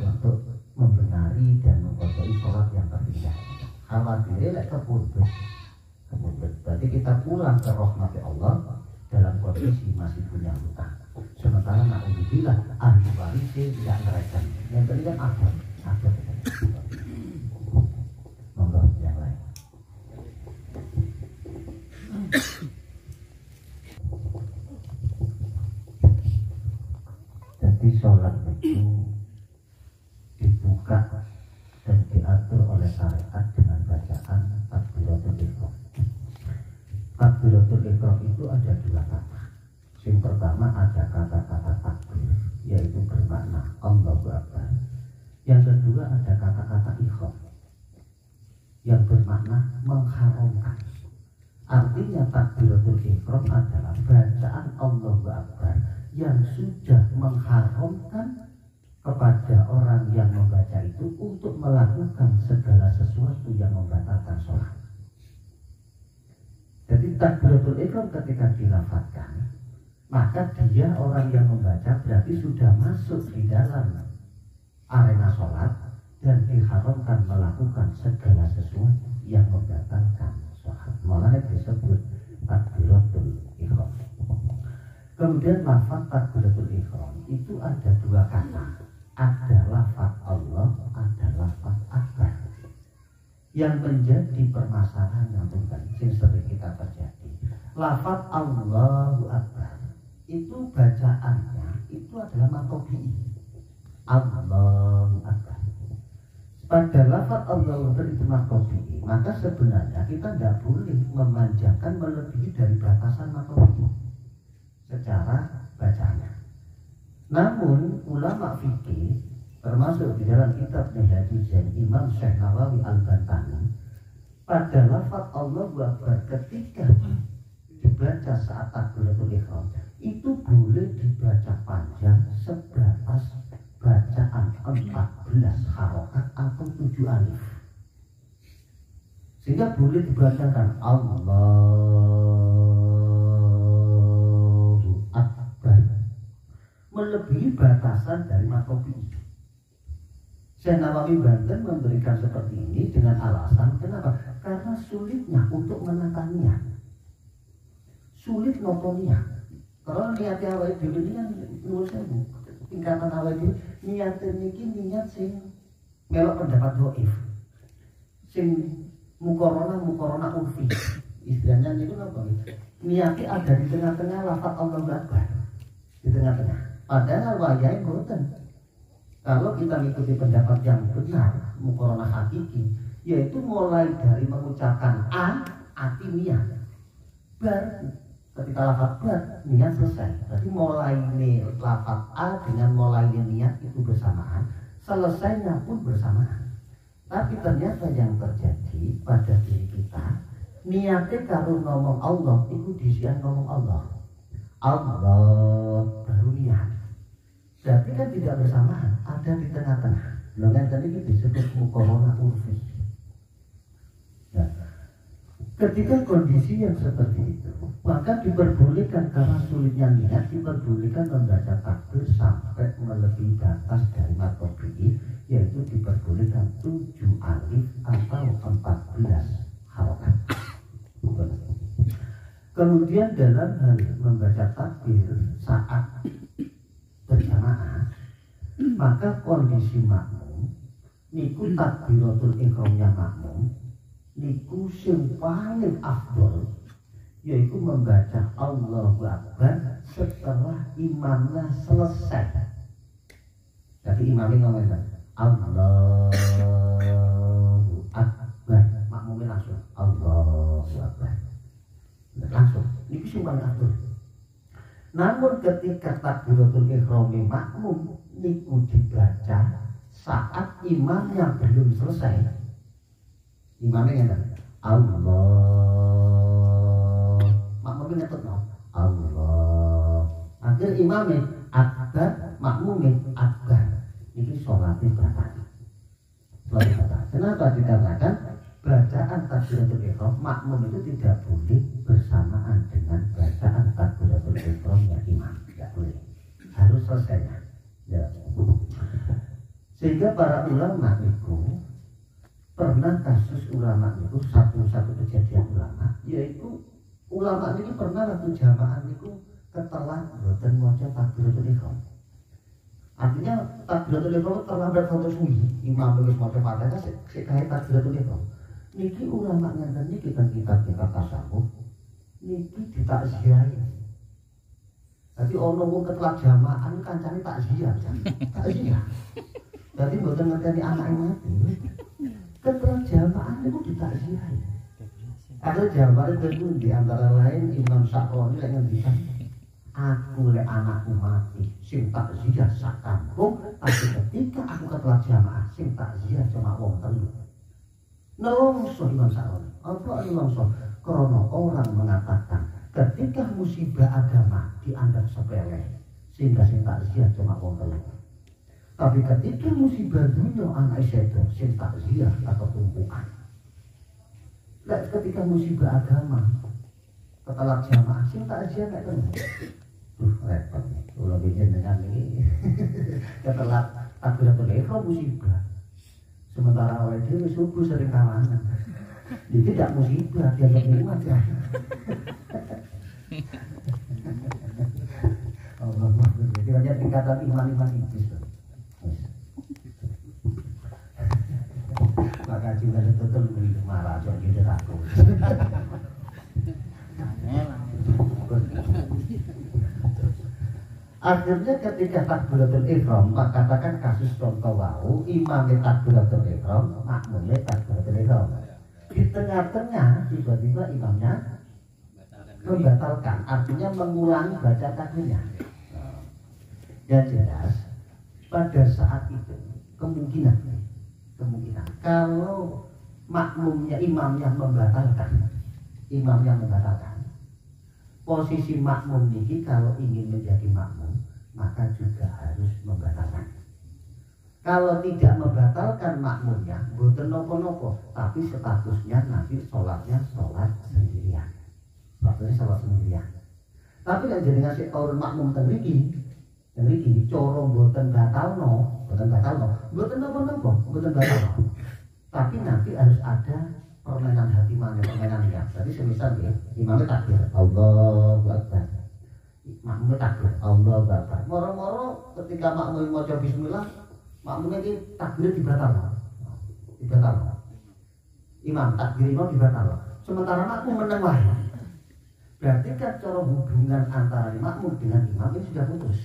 untuk membenari dan mengkodok sholat yang tertinggal. Khawatir lek kepundut. Berarti kita pulang ke rahmat Allah dalam kondisi masih punya hutang. Sementara na'udzubillah ahli waris tidak mereka. Yang tadi kan ada. Monggo yang lain. Jadi sholat itu dibuka dan diatur oleh syariat dengan bacaan takbiratul ihram. Takbiratul ihram itu ada dua kata. Yang pertama ada kata-kata takbir, yaitu bermakna Allahu Akbar. Yang kedua ada kata-kata ihram, yang bermakna mengharamkan. Artinya takbiratul ihram adalah bacaan Allahu Akbar yang sudah mengharamkan kepada orang yang membaca itu untuk melakukan segala sesuatu yang membatalkan sholat. Jadi takbiratul ihram ketika dilafadzkan, maka dia orang yang membaca berarti sudah masuk di dalam arena sholat dan diharamkan melakukan segala sesuatu yang membatalkan sholat. Makanya disebut takbiratul ihram. Kemudian lafaz takbiratul ihram itu ada dua kata. Ada lafaz Allah, ada lafaz akbar. Yang menjadi permasalahan yang sering kita terjadi. Lafaz Allahu Akbar itu bacaannya itu adalah matobi'i. Allahu Akbar. Pada lafaz Allahu Akbar itu matobi'i, maka sebenarnya kita tidak boleh memanjangkan melebihi dari batasan matobi'i secara bacanya. Namun ulama fikih termasuk di dalam kitab Minhajul Zain Imam Syekh Nawawi Al-Bantani pada lafaz Allahu Akbar ketika dibaca saat takbiratul ihram itu boleh dibaca panjang sebatas bacaan 14 harokat atau 7 alif, sehingga boleh dibacakan Allahu Akbar melebihi batasan dari matobi. Syekh Nawawi Banten memberikan seperti ini dengan alasan kenapa? Karena sulitnya untuk menata niat, sulit nopo niat. Kalau niatnya awal dulu ini kan menurut saya tingkatan awal dulu niatnya ini niat sing melok pendapat doif, sing mukorona urfi, istilahnya itu apa? Niatnya ada di tengah-tengah lafaz Allahu Akbar, di tengah-tengah. Padahal wajahnya boten. Kalau kita mengikuti pendapat yang benar, mukorona hakiki, yaitu mulai dari mengucapkan ati niat, ketika lafaz bar niat selesai. Berarti mulai lafaz a dengan mulai niat itu bersamaan, selesainya pun bersamaan. Tapi ternyata yang terjadi pada diri kita, niatnya kalau ngomong Allah itu disian ngomong Allah baru niat. Berarti kan tidak bersamaan, ada di tengah-tengah. Dengan tadi itu disebut mukorona urfi. Nah, ketika kondisi yang seperti itu, Bahkan diperbolehkan karena sulitnya niat, diperbolehkan membaca takbir sampai melebihi batas dari matobi'i, yaitu diperbolehkan 7 alif atau 14 harokat. Kemudian dalam hal membaca takbir saat berjamaah, maka kondisi makmum niku takbiratul ihramnya makmum niku sing paling afdol, yaitu membaca Allahu Akbar setelah imamnya selesai. Jadi imamnya ngomong Allahu Akbar, makmumnya langsung Allahu Akbar, langsung. Ini sing paling afdol. Namun ketika takbiratul ihram makmum niku dibaca saat imamnya belum selesai, imamnya ngene Allah, makmumnya ngetut no Allah, akhir imamnya akbar, makmumnya akbar. Ini sholatnya batal. Kenapa dikarenakan bacaan takbiratul ihram makmum itu tidak boleh bersamaan dengan bacaan takbiratul ihramnya imam, tidak boleh, harus selesainya. Ya. Sehingga para ulama itu pernah kasus ulama itu satu kejadian ulama, yaitu ulama ini pernah waktu jamaah itu ketelah boten maca takbiratul ihram. Artinya takbiratul ihram terlambat satu suwi, imam wis maca Fatihah sik kae takbiratul ihram. Niki ulama ngenten niki kan kitab-kitab tasawuf niki ditakziahi. Dadi ana wong ketelah jamaah kancane takziah. Takziah. Dadi mboten ngerteni anake mati. Ketelah jamaah niku ditakziahi. Ada jamaah itu di antara lain Imam Syafi'i lek ngendikan, aku lek anakku mati sing takziah sak kampung, tapi ketika aku ketelah jamaah sing takziah cuma wong telu. Nelongso Imam Syafi'i. Apa nelongso? Karena orang mengatakan ketika musibah agama dianggap sepele, sehingga sing takziah cuma wong telu. Tapi ketika musibah dunia anak sedo sing takziah atau tumpukan. Lek ketika musibah agama ketelah jamaah sing takziah nek telu. Repot nih. Kula bikin dengan ini. Ketelah takbiratul ihram musibah. Sementara awal itu subuh sering kawanan. Dia tidak musibah, dia nikmat ya. Allah maafkan. Jadi hanya tingkatan iman iblis. Maka juga betul begitu marah jadi aku. Akhirnya ketika takbiratul ihram, maka katakan kasus contoh wau, imam takbiratul ihram, makmumnya takbiratul ihram. Di tengah-tengah tiba-tiba imamnya membatalkan, artinya mengulangi baca takbirnya. Yang jelas pada saat itu kemungkinan kalau makmumnya imamnya membatalkan, posisi makmum ini kalau ingin menjadi makmum maka juga harus membatalkan. Kalau tidak membatalkan makmumnya, boten nopo-nopo, tapi statusnya nanti sholatnya sholat sendirian. Tapi kan jadi ngasih tahu makmum tengriki, corong boten batalno, boten nopo-nopo, boten batalno. Tapi nanti harus ada permainan hati mana, permainan niat. Jadi semisal ya, imamnya takbir, Allahu Akbar. Makmumnya takbir, Allahu Akbar. Moro-moro ketika makmum mau coba bismillah, makmumnya ini takbir dibatal. Imam takbir imam dibatal. Sementara makmum menengah. Berarti kan cara hubungan antara makmum dengan imam ini sudah putus.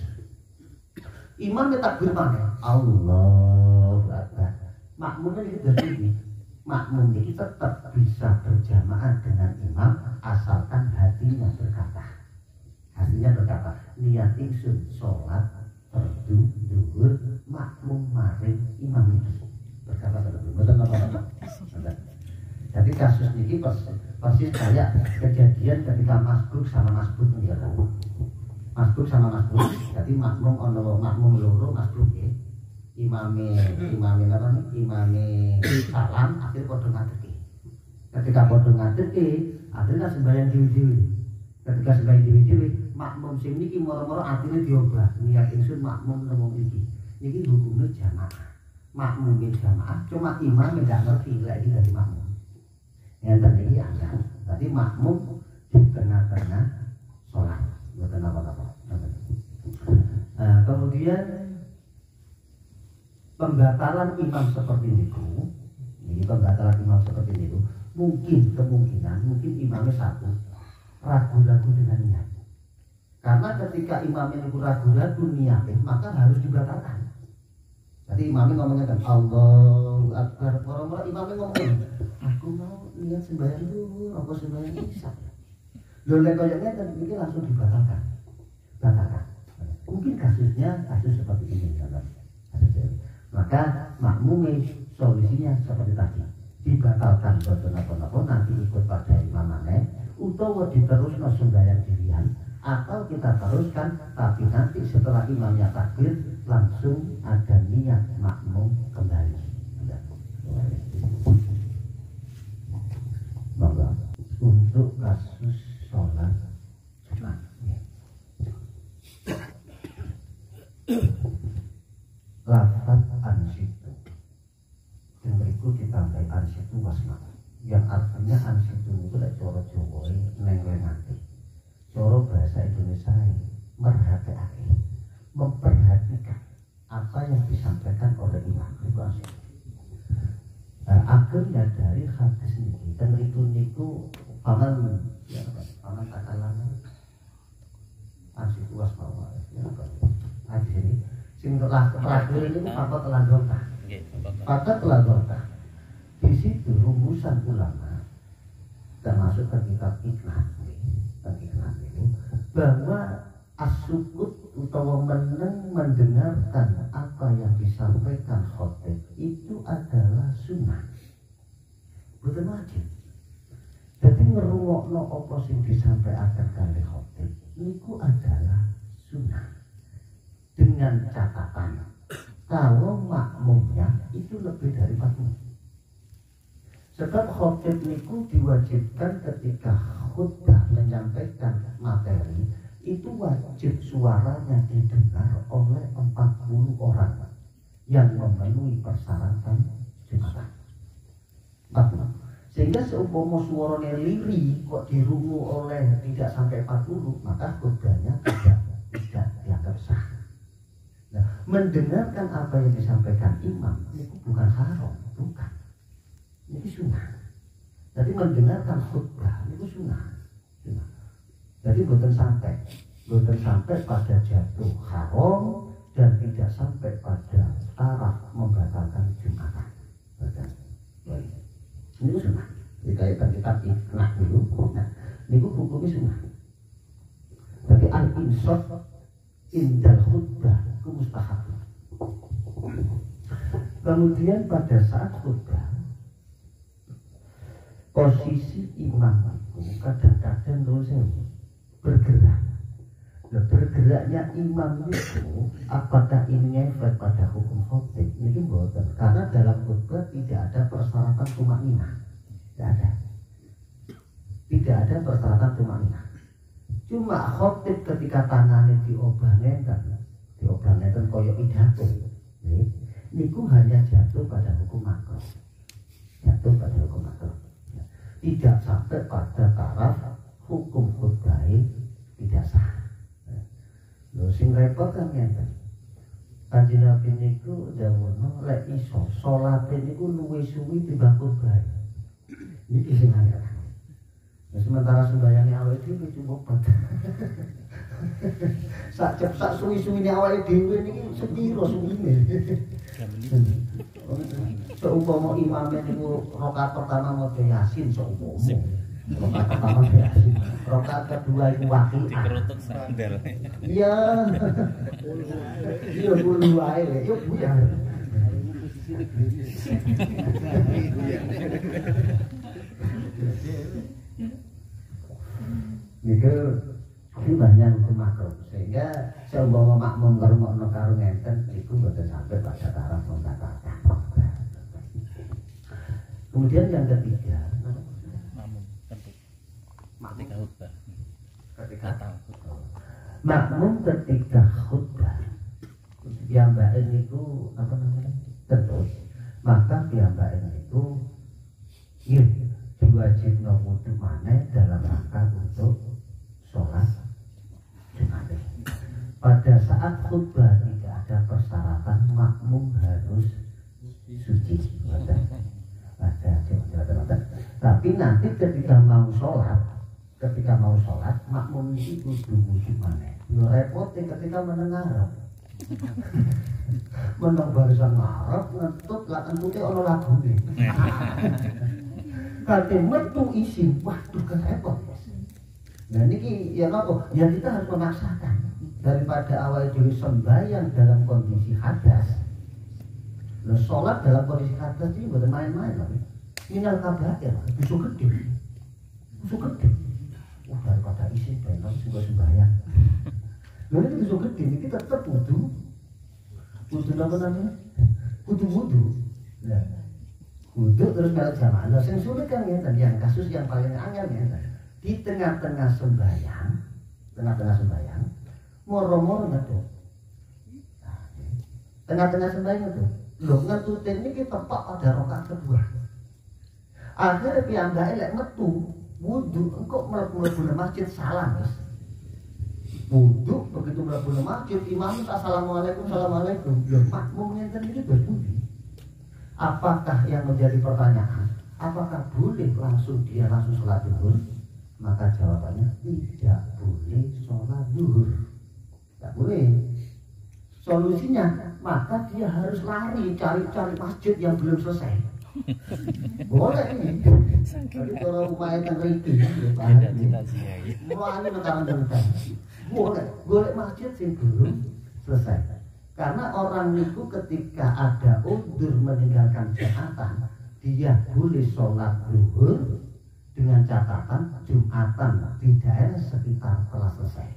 Imamnya takbir mana? Allahu Akbar. Makmumnya ini berdiri. Makmum ini tetap bisa berjamaah dengan imam asalkan hatinya berkata, niat ingsun sholat fardu zuhur makmum maring imam ini berkata betul. Jadi kasus ini pasti kayak kejadian ketika masbuk sama masbuk menjauh. Jadi makmum loro masbuk ya. Imame salam akhir padha ngadeki. Ketika padha ngadeki, akhirnya sembahyang dhewe-dhewe. Ketika sembahyang dhewe-dhewe, makmum sing niki moro-moro atine diobah, niat ingsun makmum nemu iki. Niki hukumnya jamaah. Makmum jamaah, cuma imam enggak ngerti lek iki dadi makmum. Ya tadi ada. Tadi makmum di tengah-tengah sholat, bukan apa-apa. Kemudian pembatalan imam seperti itu, ini pembatalan imam seperti itu, kemungkinan imamnya satu ragu-ragu dengan niat. Karena ketika imamnya ragu-ragu niatnya, maka harus dibatalkan. Jadi imamnya ngomongnya kan Allahu Akbar, orang-orang imamnya ngomong, aku mau lihat sembahyang dulu, apa sembahyang isya. Lalu kayaknya kan ini langsung dibatalkan. Mungkin kasusnya kasus seperti ini, maka makmum solusinya seperti tadi, dibatalkan beberapa nanti ikut pada imam maneh, utawa diterusno sembahyang dirian, atau kita teruskan tapi nanti setelah imamnya takbir langsung ada niat makmum kembali. Monggo untuk kasus sholat Jumat. Lafaz ansitu yang berikut ditambah ansitu wasma, yang artinya ansitu itu adalah cara Jawa neng-nengati, cara bahasa Indonesia memperhatikan apa yang disampaikan oleh imam itu ansitu. Akhirnya dari hadis ini dan itu niku paman takalana ansitu wasma hadis ini sing terakhir ini fakta telah dorkah. Fakta telah dorkah. Di situ rumusan ulama termasuk kitab Iqnah itu bahwa as-sukut utawa mendengarkan apa yang disampaikan khotib itu adalah sunnah, bukan wajib. Jadi ngerungokno apa sing disampaikan kali khotib itu adalah sunnah. Dengan catatan kalau makmumnya itu lebih dari 40. Sebab khotib niku diwajibkan ketika khutbah menyampaikan materi itu wajib suaranya didengar oleh 40 orang yang memenuhi persyaratan Jumatan. 40. Sehingga seumpama suaranya liri kok dirungu oleh tidak sampai 40, maka khutbahnya tidak dianggap sah. Nah, mendengarkan apa yang disampaikan imam itu bukan haram, bukan. Ini sunnah. Jadi mendengarkan khutbah itu sunnah. Jadi bukan sampai pada jatuh haram dan tidak sampai pada taraf membatalkan Jumatan. Ini sunnah. Jadi kayak kita Iqnah dulu. Nah, ini hukumnya sunnah. Jadi al-insaf indal khutbah itu mustahab. Kemudian pada saat khutbah posisi imam itu kadang-kadang bergerak. Nah, bergeraknya imam itu apakah ini efek pada hukum khotib? Ini bukan. Karena dalam khutbah tidak ada persyaratan tumakninah. Tidak ada persyaratan tumakninah. Cuma khotib ketika tangannya diobahkan koyok pidato. Niku hanya jatuh pada hukum makruh. Tidak sampai pada taraf hukum khutbah tidak sah. Lho sing repot kan ngeten. Kanjeng Nabi niku dawuhna lek iso salate niku luwih suwi timbang khutbah. Niki sing angel. Nah, sementara sembayange awake dhewe cukup padha. Sak suwi-suwine awake dhewe niki sepiro suwine. Seumpama imamnya niku rakaat pertama maca Yasin seumpama. Rakaat pertama Yasin, rakaat kedua iku Waqiah. Dikerutuk sandal. Iya. Iya bulu wae, yo buyar. Itu banyak hukum makruh sehingga seumpama makmum ngrungokno karo ngenten iku boten sampai pada taraf membatalkan. Kemudian yang ketiga, Makmum tentu. Ketika khutbah. mereka. Makmum ketika khutbah piyambaken itu apa namanya? Terus maka piyambaken itu diwajibno wudu maneh dalam rangka untuk sholat Jumat. Pada saat khutbah tidak ada persyaratan makmum harus suci. Tapi nanti ketika mau sholat makmum itu kudu wudu maneh. Yo repot ketika mendengar. Menang barisan ngarep ngentut lak entute ana lagune. Kate metu isin, waduh kan repot. Nah niki ya napa? Ya kita harus memaksakan daripada awal dhewe sembahyang dalam kondisi hadas. Lah salat dalam kondisi hadas iki mboten main-main lho. Minal kabair, dosa gede. Dosa gede. Wah daripada isin bener sing sembahyang. Lalu itu dosa gede niki tetep wudu. Wudu apa namanya? Wudu. Nah, wudu terus kalau jamaah. Nah, yang sulit kan ya, yang kasus yang paling angel ya, di tengah-tengah sembahyang, moro-moro ngetuk. Nah, tengah-tengah sembahyang itu, loh ngetutin ini kita tepat pada rakaat kedua. Akhirnya piyambake lek metu wudu, engkau mlebu masjid salam guys. Wudu begitu mlebu masjid imam assalamualaikum assalamualaikum. Loh makmum ngenten iki berbudi. Apakah yang menjadi pertanyaan? Apakah boleh dia langsung sholat zuhur? Maka jawabannya tidak boleh sholat zuhur. Tidak boleh. Solusinya maka dia harus lari cari masjid yang belum selesai. Boleh ini. Tapi kalau upaya tengriki, mulai nekaran tentang. Boleh masjid sing belum selesai. Karena orang itu ketika ada udzur meninggalkan jumatan, dia boleh sholat zuhur dengan catatan jumatan di daerah sekitar telah selesai.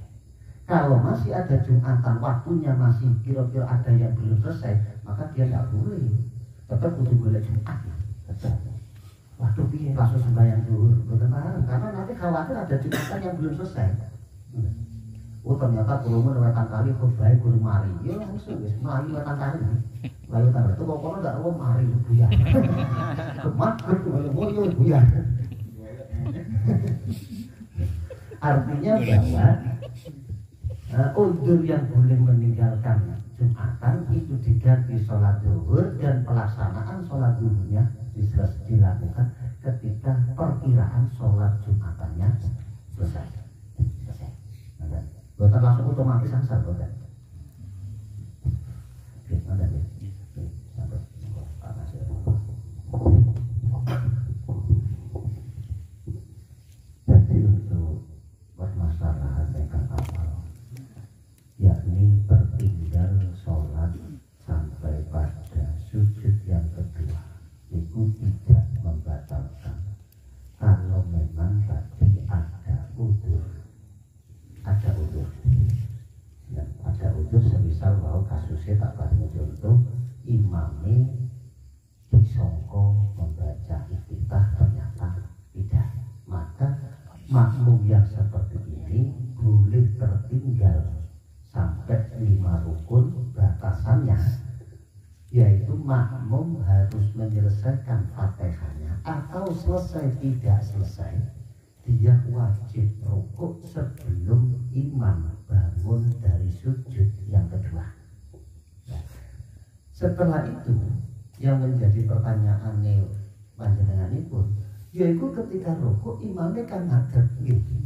Kalau masih ada jumatan, waktunya masih kira-kira ada yang belum selesai, maka dia tidak boleh. Tetap butuh boleh jumat. Waktu piye langsung sembahyang zuhur, betul-betul. Karena nanti khawatir ada jumatan yang belum selesai. Oh ternyata kurungan wetan kali khutbah guru mari. Ya langsung wis mari wetan kali. Lalu tanda itu pokoknya enggak mau mari buyar. Kemat mau yo buyar. Artinya bahwa udzur yang boleh meninggalkan jumatan itu diganti sholat zuhur dan pelaksanaan sholat zuhurnya dilakukan ketika perkiraan sholat jumatannya selesai. Boten langsung otomatis asal boten. Oke, ada ya. Sampai panas ya. Jadi untuk permasalahan yang awal, yakni tertinggal sholat sampai pada sujud yang kedua, itu tidak membatalkan. Kalau memang tadi ada udzur. Ada udzur semisal bahwa kasusnya tak kasih contoh imamnya disongko membaca iftitah ternyata tidak, maka makmum yang seperti ini boleh tertinggal sampai 5 rukun. Batasannya yaitu makmum harus menyelesaikan fatihahnya atau selesai tidak selesai dia wajib rukuk sebelum imam bangun dari sujud yang kedua. Setelah itu yang menjadi pertanyaan panjenengan pun yaitu ketika rukuk imamnya kan ngadeg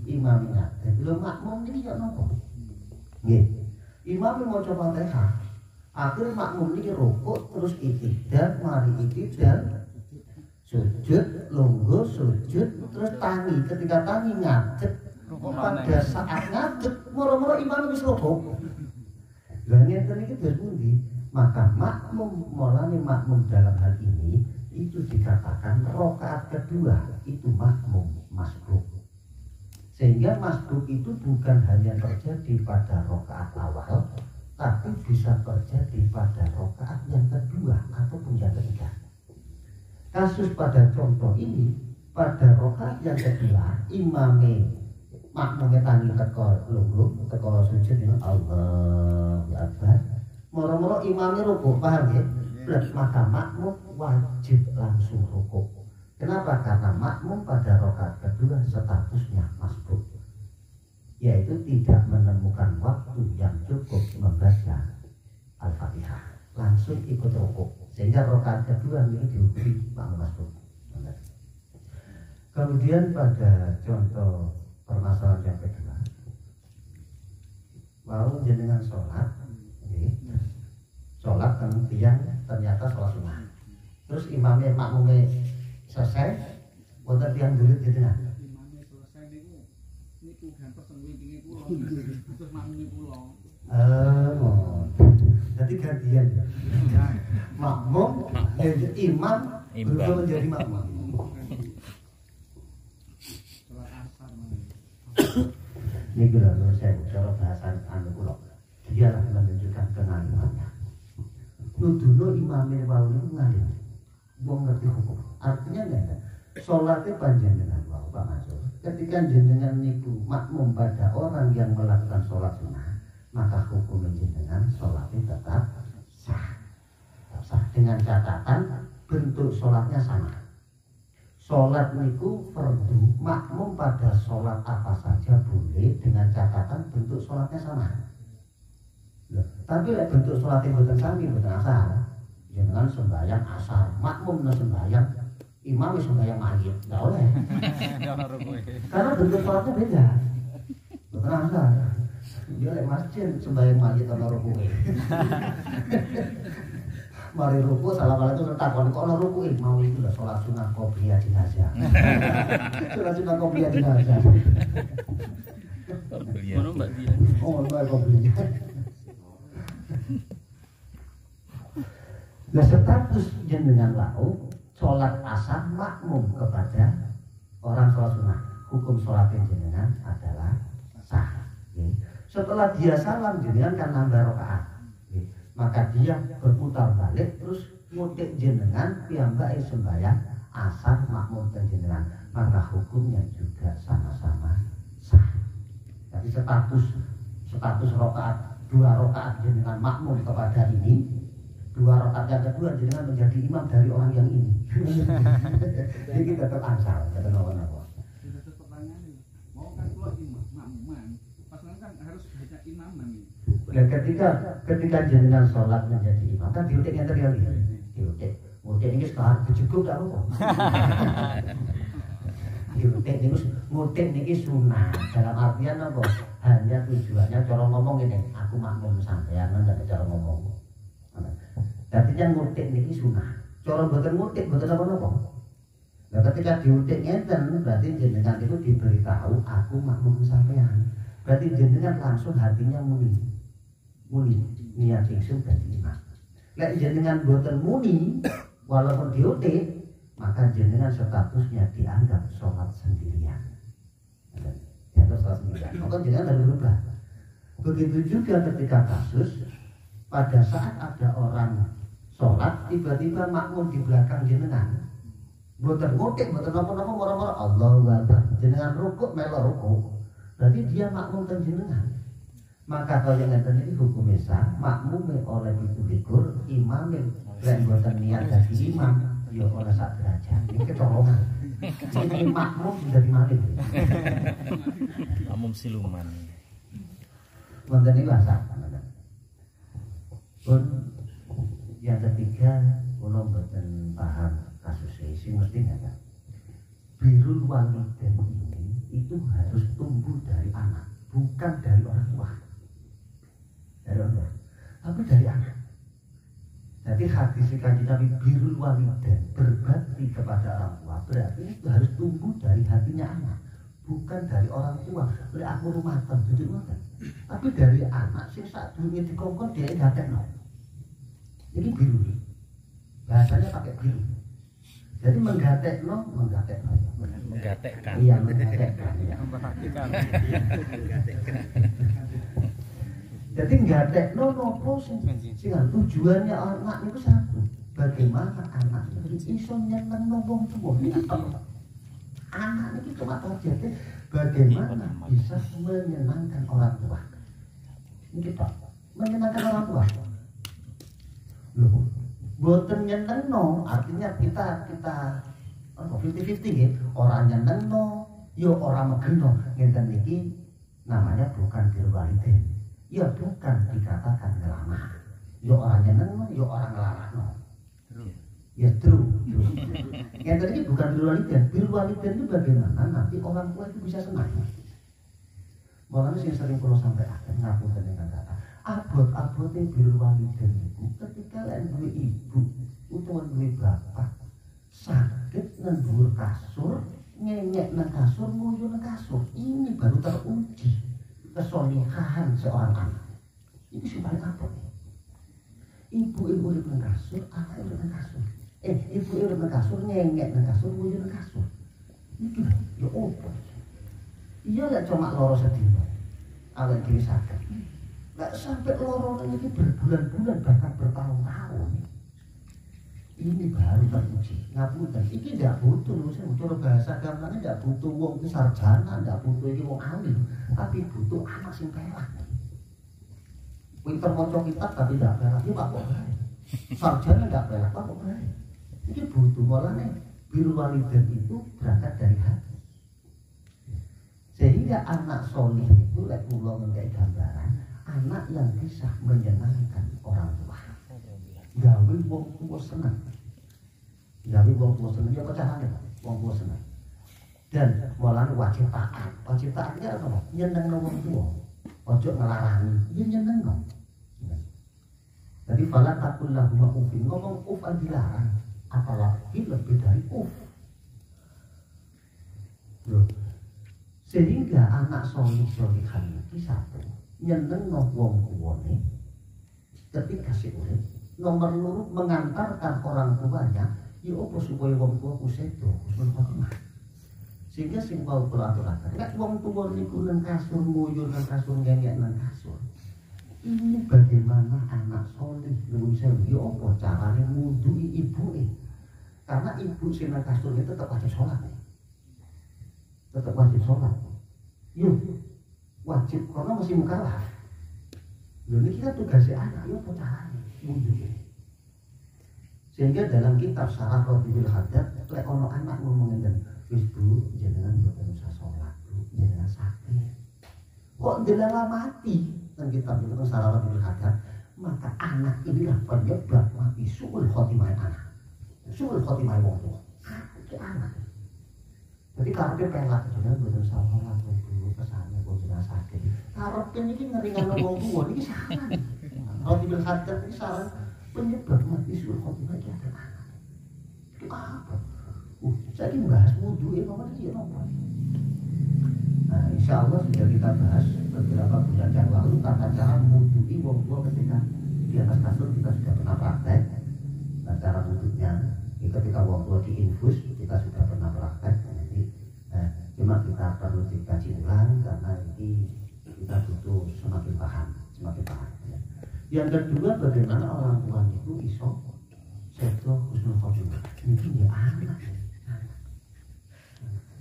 imam ngadeg lho makmum ini ya nopo imam mau coba Fatihah akhirnya makmum ini rukuk terus iktidal mari iktidal sujud, lungguh, sujud, terus tangi. Ketika tangi ngadeg, pada saat ngadeg, moro-moro imam wis rukuk. Lah ngeten iki terus pundi? Maka makmum dalam hal ini itu dikatakan rakaat kedua itu makmum masbuk. Sehingga masbuk itu bukan hanya terjadi pada rakaat awal, tapi bisa terjadi pada rakaat yang kedua ataupun yang ketiga. Kasus pada contoh ini pada rakaat yang kedua makmume tangi teko lungguh, teko sujud ini Allahu Akbar. Moro-moro imame rukuk, paham ya? Plus maka makmum wajib langsung rukuk. Kenapa? Karena makmum pada rakaat kedua statusnya masbuk, yaitu tidak menemukan waktu yang cukup membaca Al-Fatihah, langsung ikut rukuk, sehingga rakaat kedua ini dihukumi makmum masbuk. Kemudian pada contoh permasalahan yang kedua, mau jenengan sholat, sholat kemudian ternyata sholat sunnah, terus imamnya makmumnya selesai, bukan tiang dulu di tengah. Jadi gantian makmum jadi imam berubah menjadi makmum. Ini gila menurut saya cara bahasan anu kula dialah menunjukkan pengalimannya. Nuduno imamnya wau niku ngalim wong ngerti hukum, artinya enggak sholatnya panjenengan wau Pak Mansur. Ketika jenengan niku makmum pada orang yang melakukan sholat sunnah, maka hukum jenengan sholatnya tetap sah dengan catatan bentuk sholatnya sama. Sholat niku fardu, makmum pada sholat apa saja boleh dengan catatan bentuk sholatnya sama. Loh, tapi bentuk sholatnya bukan sami, bukan asal. Jangan sembahyang asal, makmum no sembahyang, imam sembahyang mayit, nggak boleh. Karena bentuk sholatnya beda, bukan asal. Dia lek masjid sembahyang mayit atau rukuk. Mari ruku salah itu takon kok ana ruku mau itu lah salat sunah qobliyah jenazah. Salat sunah qobliyah jenazah. Ono Mbak Dian. Oh, Mbak qobliyah. Nah, status jenengan lau salat asar makmum kepada orang salat sunah. Hukum salat jenengan adalah sah. Setelah dia salam jenengan kan nambah rakaat. Maka dia berputar balik terus mudik jenengan piyambake sembahyang asar makmum jenengan, maka hukumnya juga sama-sama sah. Jadi status rakaat 2 rakaat jenengan makmum kepada ini, 2 rakaat yang kedua jenengan menjadi imam dari orang yang ini. Jadi kita tetap asal, kata nawan-nawan. Mau kan keluar imam makmuman, pasangan kan harus baca imaman. Dan ketika jenengan sholat menjadi imam kan diutik yang terjadi, diutik ini sekarang cukup tak apa? Diutik ini sunnah dalam artian apa? Hanya tujuannya cara ngomong ini, aku makmum sampean tidak cara ngomong. Tapi yang ngutik ini sunnah, cara bukan ngutik bukan apa-apa. Nah ketika diutik ngeten berarti jenengan itu diberitahu aku makmum sampean. Berarti jenengan langsung hatinya muni niat ingsun dadi imam. Lek jenengan boten muni walaupun diutik, maka jenengan statusnya dianggap sholat sendirian. Dianggap sholat sendirian. Maka jenengan harus berubah. Begitu juga ketika kasus pada saat ada orang sholat tiba-tiba makmum di belakang jenengan. Boten ngutik, boten napa-napa moro-moro Allahu Akbar. Jenengan rukuk melo rukuk. Berarti dia makmum ten jenengan. Maka kalau yang ngeten ini hukumnya sah, makmum oleh itu likur, imam yang buatan niat dari imam, ya oleh sak derajat. Ini kecolongan. Ini makmum sudah dimalih. Makmum siluman. Wonten iki lah sah. Pun yang ketiga, kula mboten paham kasus ini mesti nggak. Birrul walidain ini itu harus tumbuh dari anak, bukan dari orang tua. Dari orang tua, tapi dari anak. Jadi hadis kanjeng Nabi birrul walidain, berbakti kepada orang tua, berarti itu harus tumbuh dari hatinya anak, bukan dari orang tua. Berarti aku rumah tangga, tapi dari anak sing sak durunge dikongkon dia gatekno. Jadi biru, bahasanya pakai biru. Jadi menggatekkan. Menggatekkan. Iya, menggatekkan. Ya. Jadi nggatekno nopo sing tujuannya anak itu satu. Bagaimana anak itu iso nyenengno wong tuwa. Anak itu cuma targetnya bagaimana bisa menyenangkan orang tua. Ini kita menyenangkan orang tua. Loh, boten nyenengno, artinya kita 50-50 ya. Orang nyenengno, yo orang megeno. Ngenten niki namanya bukan birwalidain. Ya bukan dikatakan ngelamar. Yo orang nyenengno, yo orang ngelarangno. Ya true. Yang tadi bukan birwalidain. Birwalidain itu bagaimana nanti orang tua itu bisa senang. Makanya yang sering kalau sampai akhir ngapunten dengan kata abot yang birwalidain itu ketika lain duwe ibu utawa duwe bapak sakit nang dhuwur kasur, ngengek nang kasur, nguyu nang kasur, ini baru teruji kesolihan seorang anak. Ini sih paling abot. Ibu urip nang kasur, anak urip nang kasur. Ibu urip nang kasur, ngengek nang kasur, nguyu nang kasur. Iki lho, ya opo? Iya lek cuma loro sedina. Awak dhewe saged. Lek sampai loro iki berbulan-bulan bahkan bertahun-tahun. Ini baru teruji. Ngapunten, iki ndak butuh lho sing cara bahasa gampangnya ndak butuh wong sarjana, ndak butuh iki wong alim, tapi butuh anak sing pelak. Pinter maca kitab tapi ndak pelak iki Pak kok bae. Sarjana ndak pelak Pak kok bae. Iki butuh mulane birwalidain itu berangkat dari hati. Sehingga anak solih itu lek kula nggawe gambaran, anak yang bisa menyenangkan orang tua. Gawe wong tua seneng. Gawe wong tua seneng ya carane, wong tua seneng. Dan malah wajib taat. Wajib taatnya apa? Nyenengno wong tua. Ojo ngelarangi, ya nyenengno. Jadi fala takul lahum ufin, ngomong uf dilarang, apalagi lebih dari uf. Loh. Sehingga anak solih-solihan iki satu nyenengno wong tuwane ketika si urip. Nomor loro mengantarkan orang tuanya ya apa supaya wong tua ku sedo husnul khotimah. Sehingga sing wau kula aturaken nek wong tuwa niku nang kasur nguyur nang kasur ngengek nang kasur. Ini bagaimana anak solih nuwun sewu ya apa carane ngundhuki ibuke. Karena ibu sing nang kasur itu tetap wajib sholat. Tetap wajib sholat. Yuk, wajib karena masih mukallaf. Lho ini kita tugasnya anak, yuk apa caranya? Sehingga dalam kitab Syarah Rabiul Haddad, lek ono anak ngomongin dan wis Bu, jenengan mboten usah sholat, Bu, jenengan sakit. Kok delala mati? Dan kitab itu Syarah Rabiul Haddad, maka anak inilah penyebab mati suul khotimah anak. Suul khotimah wong tua. Iki anak. Jadi karepe pelak jenengan mboten usah sholat, Bu, kesane kok jenengan sakit. Karepe iki ngeringan wong tua niki salah. Rabiul Haddad iki salah penyebab mati suul khotimah iki ada anak. Itu apa? Saya ini bahas wudhu ya, ini apa? Nah, insya Allah sudah kita bahas beberapa bulan yang lalu tata cara wudhui wong tua ketika di atas kasur kita sudah pernah praktek. Nah, cara wudhunya ketika wong tua diinfus kita sudah pernah praktek. Jadi, cuma kita perlu dikaji ulang karena ini kita butuh semakin paham. Ya. Yang kedua, bagaimana orang tua itu iso sedo husnul khotimah. Ini dia anak.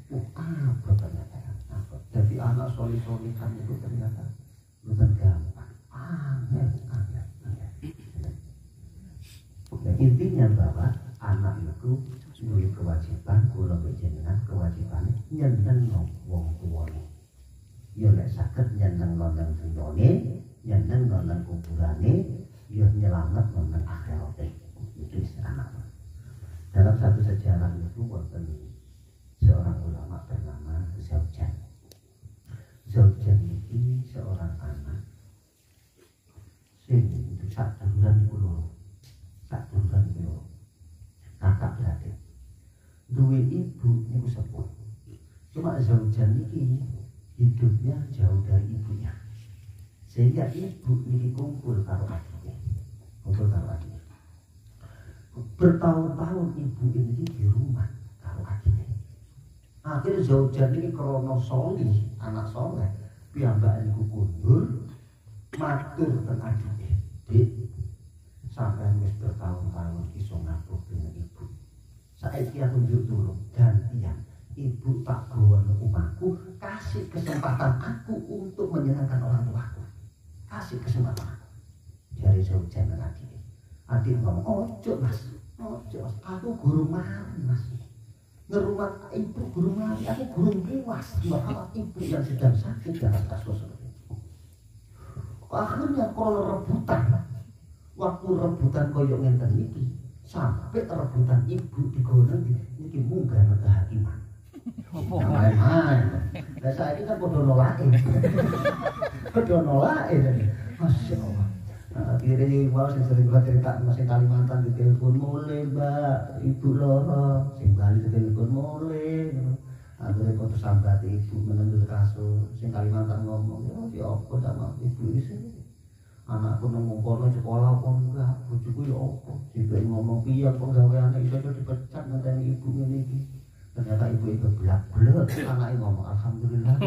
Apa ternyata? Jadi anak solih-solihan itu ternyata bukan gampang. Angel. Nah, intinya bahwa anak itu memiliki kewajiban, kula jenengan kewajiban nyeneng wong tuwane. Ya lek saged nyeneng nang dunyane, nyeneng nang kuburane, ya nyelamet nang akhirate. Itu anak. Dalam satu sejarah itu wonten seorang ulama bernama Zaujan. Zaujan ini seorang anak sing sak duluran kulo. Kakak beradik. Duwe ibu niku sepuh. Cuma Zaujan ini hidupnya jauh dari ibunya. Sehingga ibu ini kumpul karo adiknya. Bertahun-tahun ibu ini di rumah karo adiknya. Akhirnya Zaujan ini krono solih, anak soleh, piyambak niku kundur, matur ten adike. Dik, sampai wis bertahun-tahun iso ngatur dengan ibu. Saiki aku njuk tulung gantian, ibu tak gawa omahku, kasih kesempatan aku untuk menyenangkan orang tuaku. Kasih kesempatan aku. Jari Zaujan dan adik ngomong, ojo mas, aku guru mari mas. Ngerumat ibu guru mari, aku guru dewas. Bahwa ibu yang sedang sakit dalam kasus seperti itu. Akhirnya kalau rebutan, waktu rebutan koyok ngenten iki, sampai rebutan ibu digono iki munggah nang kehakiman. Main-main. Lah saiki kan padha nolake. Padha nolake. Masyaallah. Akhirnya mau sing sering cerita masih Kalimantan di telepon mulai mbak ibu loro sing Bali di telepon mulai akhirnya kok tersambat ibu menentu kasus sing Kalimantan ngomong ya apa sama ibu ini anakku nemu kono sekolah apa enggak bojoku ya apa sibuk ngomong piye kok gawe anak iso dipecat ngenteni ibu ngene iki ternyata ibu itu blak-blak anake ngomong alhamdulillah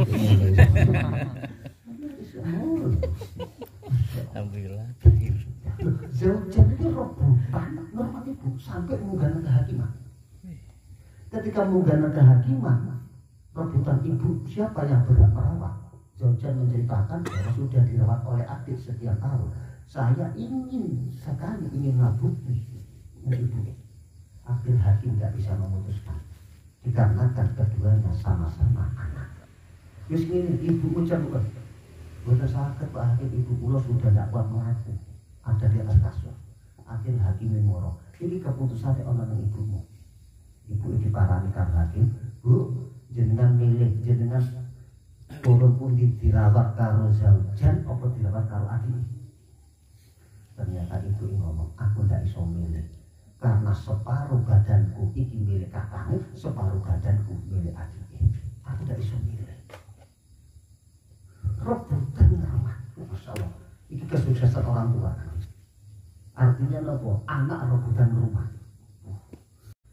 Alhamdulillah. Zaujan itu rebutan normat ibu sampai munggah kehakiman. Ketika munggah kehakiman, rebutan ibu siapa yang berhak merawat? Zaujan menceritakan bahwa sudah dirawat oleh adik sekian tahun. Saya ingin ngabukti ibu. Akhir hakim tidak bisa memutuskan dikarenakan keduanya sama-sama anak. Terus ini ibu ucapkan. Bukan sakit Pak Hakim, ibu kula sudah tidak kuat melaku. Ada di atas kasur. Akhir hakim moro. Ini keputusannya orang ibumu. Ibu diparani karo hakim. Bu, jenengan milih jenengan turun pun dirawat karo Zaujan apa dirawat karo adik. Ternyata ibu ngomong, aku tidak iso milih. Karena separuh badanku iki milik kakaknya, separuh badanku milik adiknya. Aku tidak iso milih. Rebutan rumah, Masya Allah. Ini kesuksesan orang tua. Artinya apa? Anak rebutan rumah.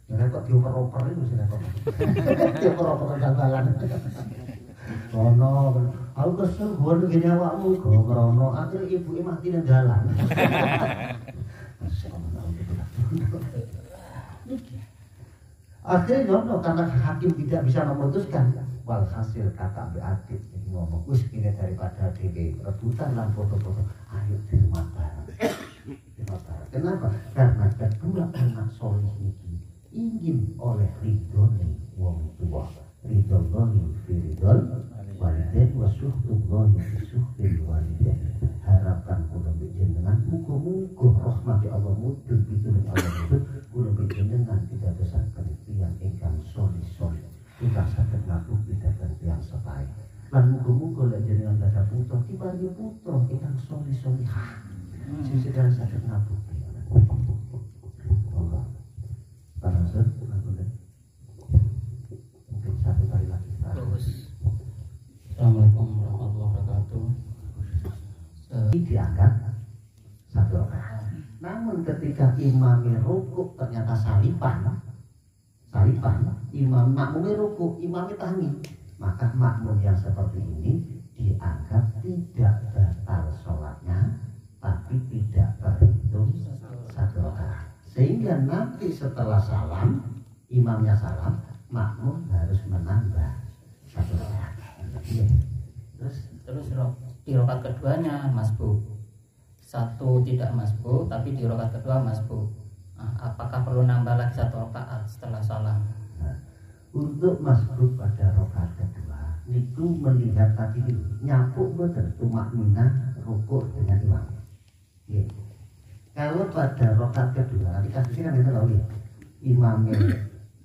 Ya kok dioper-oper itu sih repot. Dioper-oper dagangan. Ono, aku kesel gue gini awakmu, gue merono. Akhirnya ibu mati di jalan. Masya Allah. Akhirnya jono karena hakim tidak bisa memutuskan. Walhasil kakak beradik jadi ngomong, wis ini daripada dewe rebutan lan foto-foto, ayo di rumah bareng. Di rumah bareng. Kenapa? Karena kedua anak soleh ini ingin oleh ridhone wong tua. Ridhollahi fi ridhol walidain wa suhtullahi fi suhtil walidain. Harapan kula jenengan muga-muga rahmati Allah mudhun pitulung Allah mudhun kula jenengan tidak besaken tiyang ingkang soleh-soleh. Kita sakit ngaku tidak yang sebaik. Lan muga-muga lek jenengan ada putra, diparingi putra ingkang soleh-solehah. Sing sedang sakit ngaku. Monggo. Panasut, mungkin satu kali lagi. Bagus. Assalamualaikum warahmatullahi wabarakatuh. Ini dianggap satu rakaat. Namun ketika imamnya rukuk ternyata salipah, imam makmumnya ruku, imamnya tangi, maka makmum yang seperti ini dianggap tidak batal sholatnya, tapi tidak terhitung satu rakaat. Sehingga nanti setelah salam, imamnya salam, makmum harus menambah satu rakaat. Terus di rakaat keduanya masbuk. Satu tidak masbuk, tapi di rakaat kedua masbuk. Apakah perlu nambah lagi satu rakaat setelah salam? Nah, untuk masbuk pada rakaat kedua, itu melihat tadi nyampuk betul tumakninah rukuk dengan imam. Ya. Kalau pada rakaat kedua, nanti kasusnya kan itu loh ya. Imamnya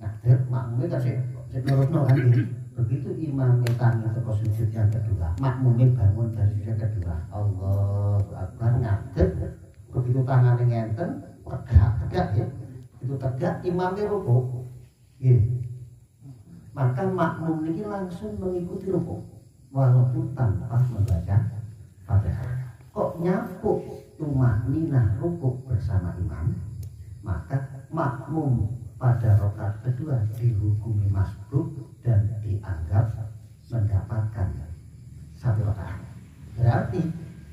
ngadep, makmumnya kasih nurut kan ya. Begitu imamnya tangi atau sujud yang kedua, makmumnya bangun dari sujud yang kedua. Allahu Akbar ngadep, begitu tangannya ngenten. Tegak ya, itu tegak imamnya rukuk, ya. Maka makmum ini langsung mengikuti rukuk, walaupun tanpa membaca Fatihah. Kok nyapuk tumakninah rukuk bersama imam, maka makmum pada rakaat kedua dihukumi masbuk dan dianggap mendapatkan satu rakaat. Berarti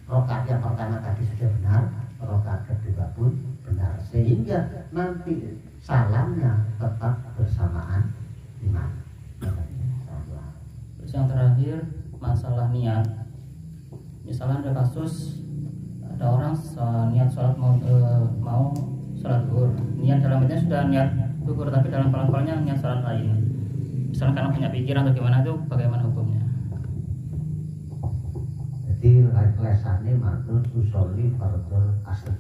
rakaat yang pertama tadi sudah benar, rakaat kedua pun benar, sehingga nanti salamnya tetap bersamaan imam. Terus yang terakhir masalah niat. Misalnya ada kasus ada orang niat sholat mau sholat zuhur, niat dalam artinya sudah niat zuhur tapi dalam pelakuannya niat sholat lain. Misalnya karena punya pikiran atau gimana, itu bagaimana hukumnya? Jadi lesane matur usolli fardhul asr.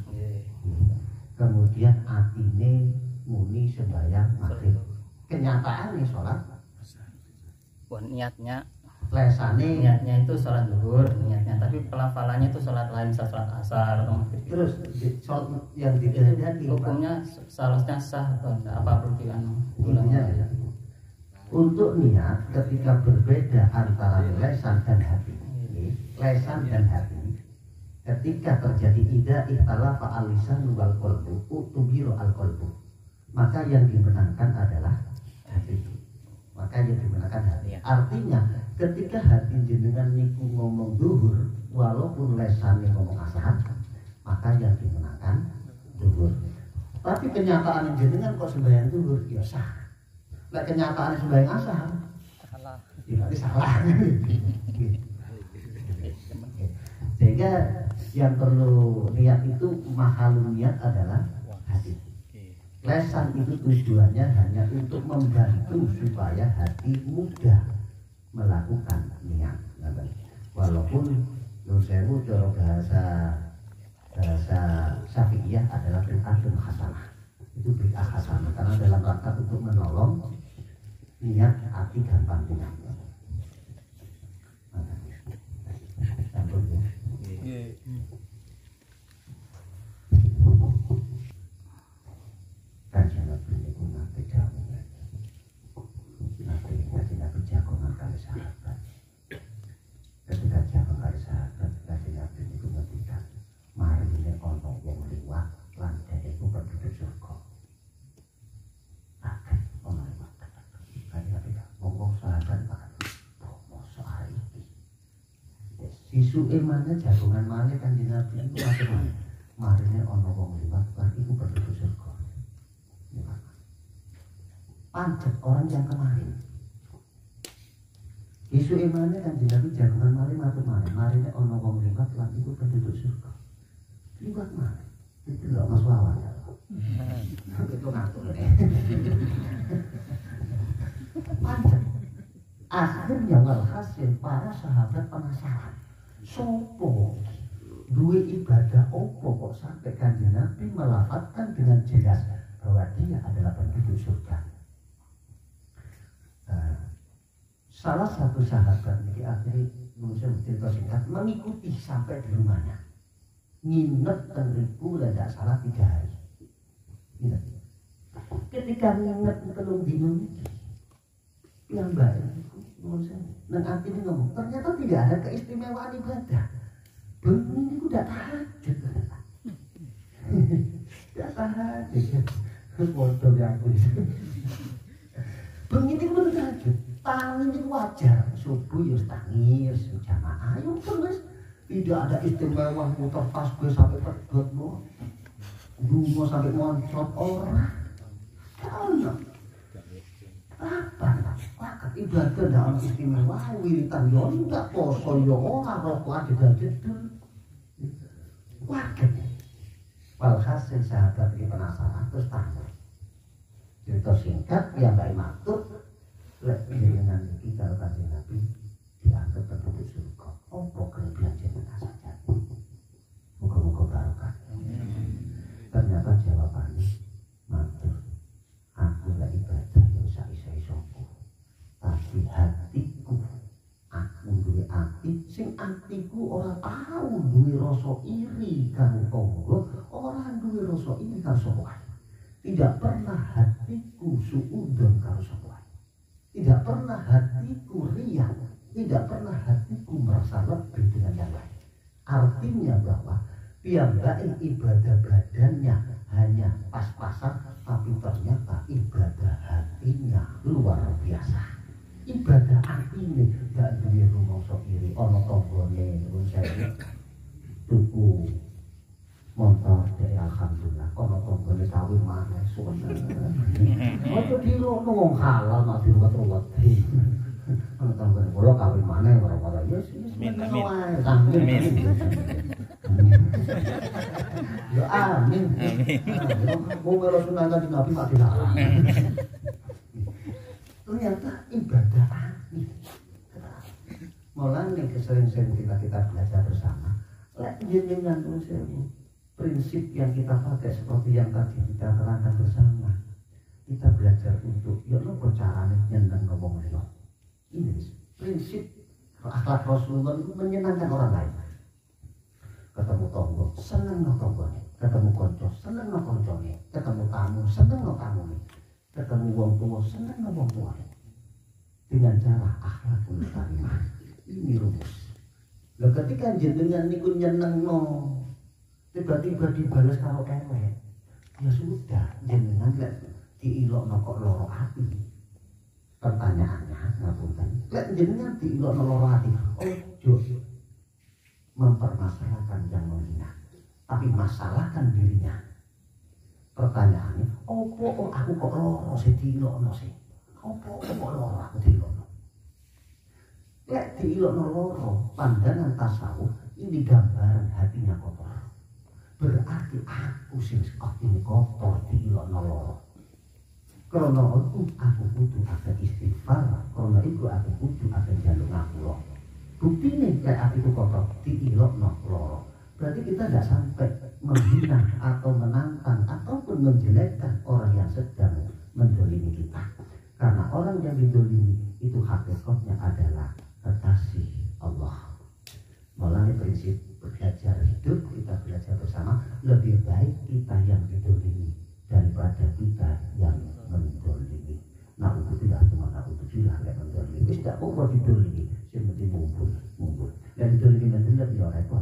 Kemudian atine muni sembahyang maghrib. Kenyataannya sholat Niatnya lesane itu sholat zuhur niatnya, tapi pelafalannya itu sholat lain, sholat asar atau maghrib. terus sholat yang dikehendaki Hukumnya seharusnya sah atau enggak? Apa perlu intinya ya. Untuk niat ketika berbeda antara lesan dan hati, lesan dan hati, ketika terjadi ida ikhtalafa al-lisan wal qalbu utubiru al-qalbu, maka yang dimenangkan adalah hati. Maka yang dimenangkan hati. Artinya ketika hati jenengan niku ngomong zuhur walaupun lesannya ngomong asar, maka yang dimenangkan zuhur. Tapi kenyataan jenengan kok sembahyang zuhur ya sah. Nah, kenyataan sembahyang asar salah. Ya salah. Sehingga yang perlu niat itu mahalun niat adalah hati. Lesan itu tujuannya hanya untuk membantu supaya hati mudah melakukan niat. Walaupun nusewu cara bahasa Syafi'iyah adalah bid'atun hasanah. Itu bid'ah hasanah karena dalam rangka untuk menolong niat hati gampang niat. Campur ya. Kanjeng Nabi niku nate jamu. Nabi jagongan kali sahabat. Ketika jagon kali sahabat, Kanjeng Nabi niku ngendikan, marine ana wong liwat lan dheweke penduduk surga. Akeh ana liwat. Kanjeng Nabi ngomong sahabat Pak, mosok hari iki. Sisuke maneh jagongan maneh Kanjeng Nabi niku macam marine ana wong liwat lan iku penduduk surga. Pancet orang yang kemarin isu imannya kan Nabi jagungan mari matur marine ana wong liwat lan iku penduduk surga. Liwat mari itu lho Mas Wawan. Itu ngatur. Pancet. Akhirnya walhasil para sahabat penasaran. Sopo duwe ibadah opo kok sampai Kanjeng Nabi melafatkan dengan jelas bahwa dia adalah penduduk surga. Salah satu sahabat ini akhirnya cerita singkat mengikuti sampai di rumahnya, nginep tenriku tidak salah 3 hari. Nginep. Ketika nginep telung dino ini, yang baik nang hati ini ngomong ternyata tidak ada keistimewaan ibadah. Bengi ini udah tahajud, tidak tahajud. Foto yang aku bengi ini udah tahajud. Tangi itu wajar, subuh ya tangi, jamaah, ayo terus tidak ada istimewa muter tasbih sampai pedot lo, dungo sampai moncot orang, karena apa? Pakat ibadah dalam istimewa, wiritan yo enggak poso yo orang rokok ada jedul, wajar. Walhasil sahabat ini penasaran terus tanya, cerita singkat yang baik matur. Dengan kita Kanjeng Nabi dianggap penduduk surga. Apa kelebihan jenengan saja? Muga-muga barokah. Ternyata jawabannya matur. Aku lagi ibadah yang isa-isa-isaku. Tapi hatiku, aku duwe ati, sing atiku orang tahu duwe rasa iri karo tangga, orang duwe rasa iri karo sapa. Tidak pernah hatiku suudzon karo sapa. Tidak pernah hatiku riya, tidak pernah hatiku merasa lebih dengan yang lain. Artinya bahwa piyambake ibadah badannya hanya pas-pasan, tapi ternyata ibadah hatinya luar biasa. Ibadah hatinya gak duwe rumangsa iri, ana tanggane rusak tuku motor dari alhamdulillah, kono tanggane kawin maneh suwen. Ojo dirono wong halal nek diruwet-ruwet. Ana tanggane kula Amin. Amin. Ya amin. Mau kalau sunatan di Nabi mak dilarang. Ternyata ibadah amin. Mulane kesering-sering kita belajar bersama. Lek jenengan prinsip yang kita pakai seperti yang tadi kita terangkan bersama. Kita belajar untuk ya nopo carane nyeneng ngomong lho. Ini prinsip akhlak Rasulullah itu menyenangkan orang lain. Ketemu tonggo seneng no tonggone, ketemu konco seneng no koncone, ketemu tamu seneng no tamune, ketemu wong tua seneng no wong tuane. Dengan cara akhlakul karimah. Ini rumus. Lah ketika jenengan niku nyenengno tiba-tiba dibalas karo elek. Ya sudah, jenengan lek diilokno kok loro ati. Pertanyaannya ngapunten. Lek jenengan diilokno loro ati, ojo mempermasalahkan yang menghina, tapi masalahkan dirinya. Pertanyaannya, opo aku kok loro sih diilokno sih? Opo kok loro aku diilokno? Lek diilokno loro, pandangan tasawuf ini gambaran hatinya kotor. Berarti aku sing ini kotor diilokno loro. Karena itu aku butuh akan istighfar, karena itu aku butuh akan jalur ngapura. Bukti nih kayak aku kotor diilokno loro. Berarti kita tidak sampai menghina atau menantang ataupun menjelekkan orang yang sedang mendolimi kita. Karena orang yang didolimi itu hakikatnya adalah kekasih Allah. Mulai prinsip belajar hidup, kita belajar bersama, lebih baik kita yang didolimi daripada kita yang mendolimi. Nah, itu tidak cuma aku tidak kayak mendolimi. Tidak mau didolimi, yang penting ngumpul. Dan didolimi nanti lebih orang itu.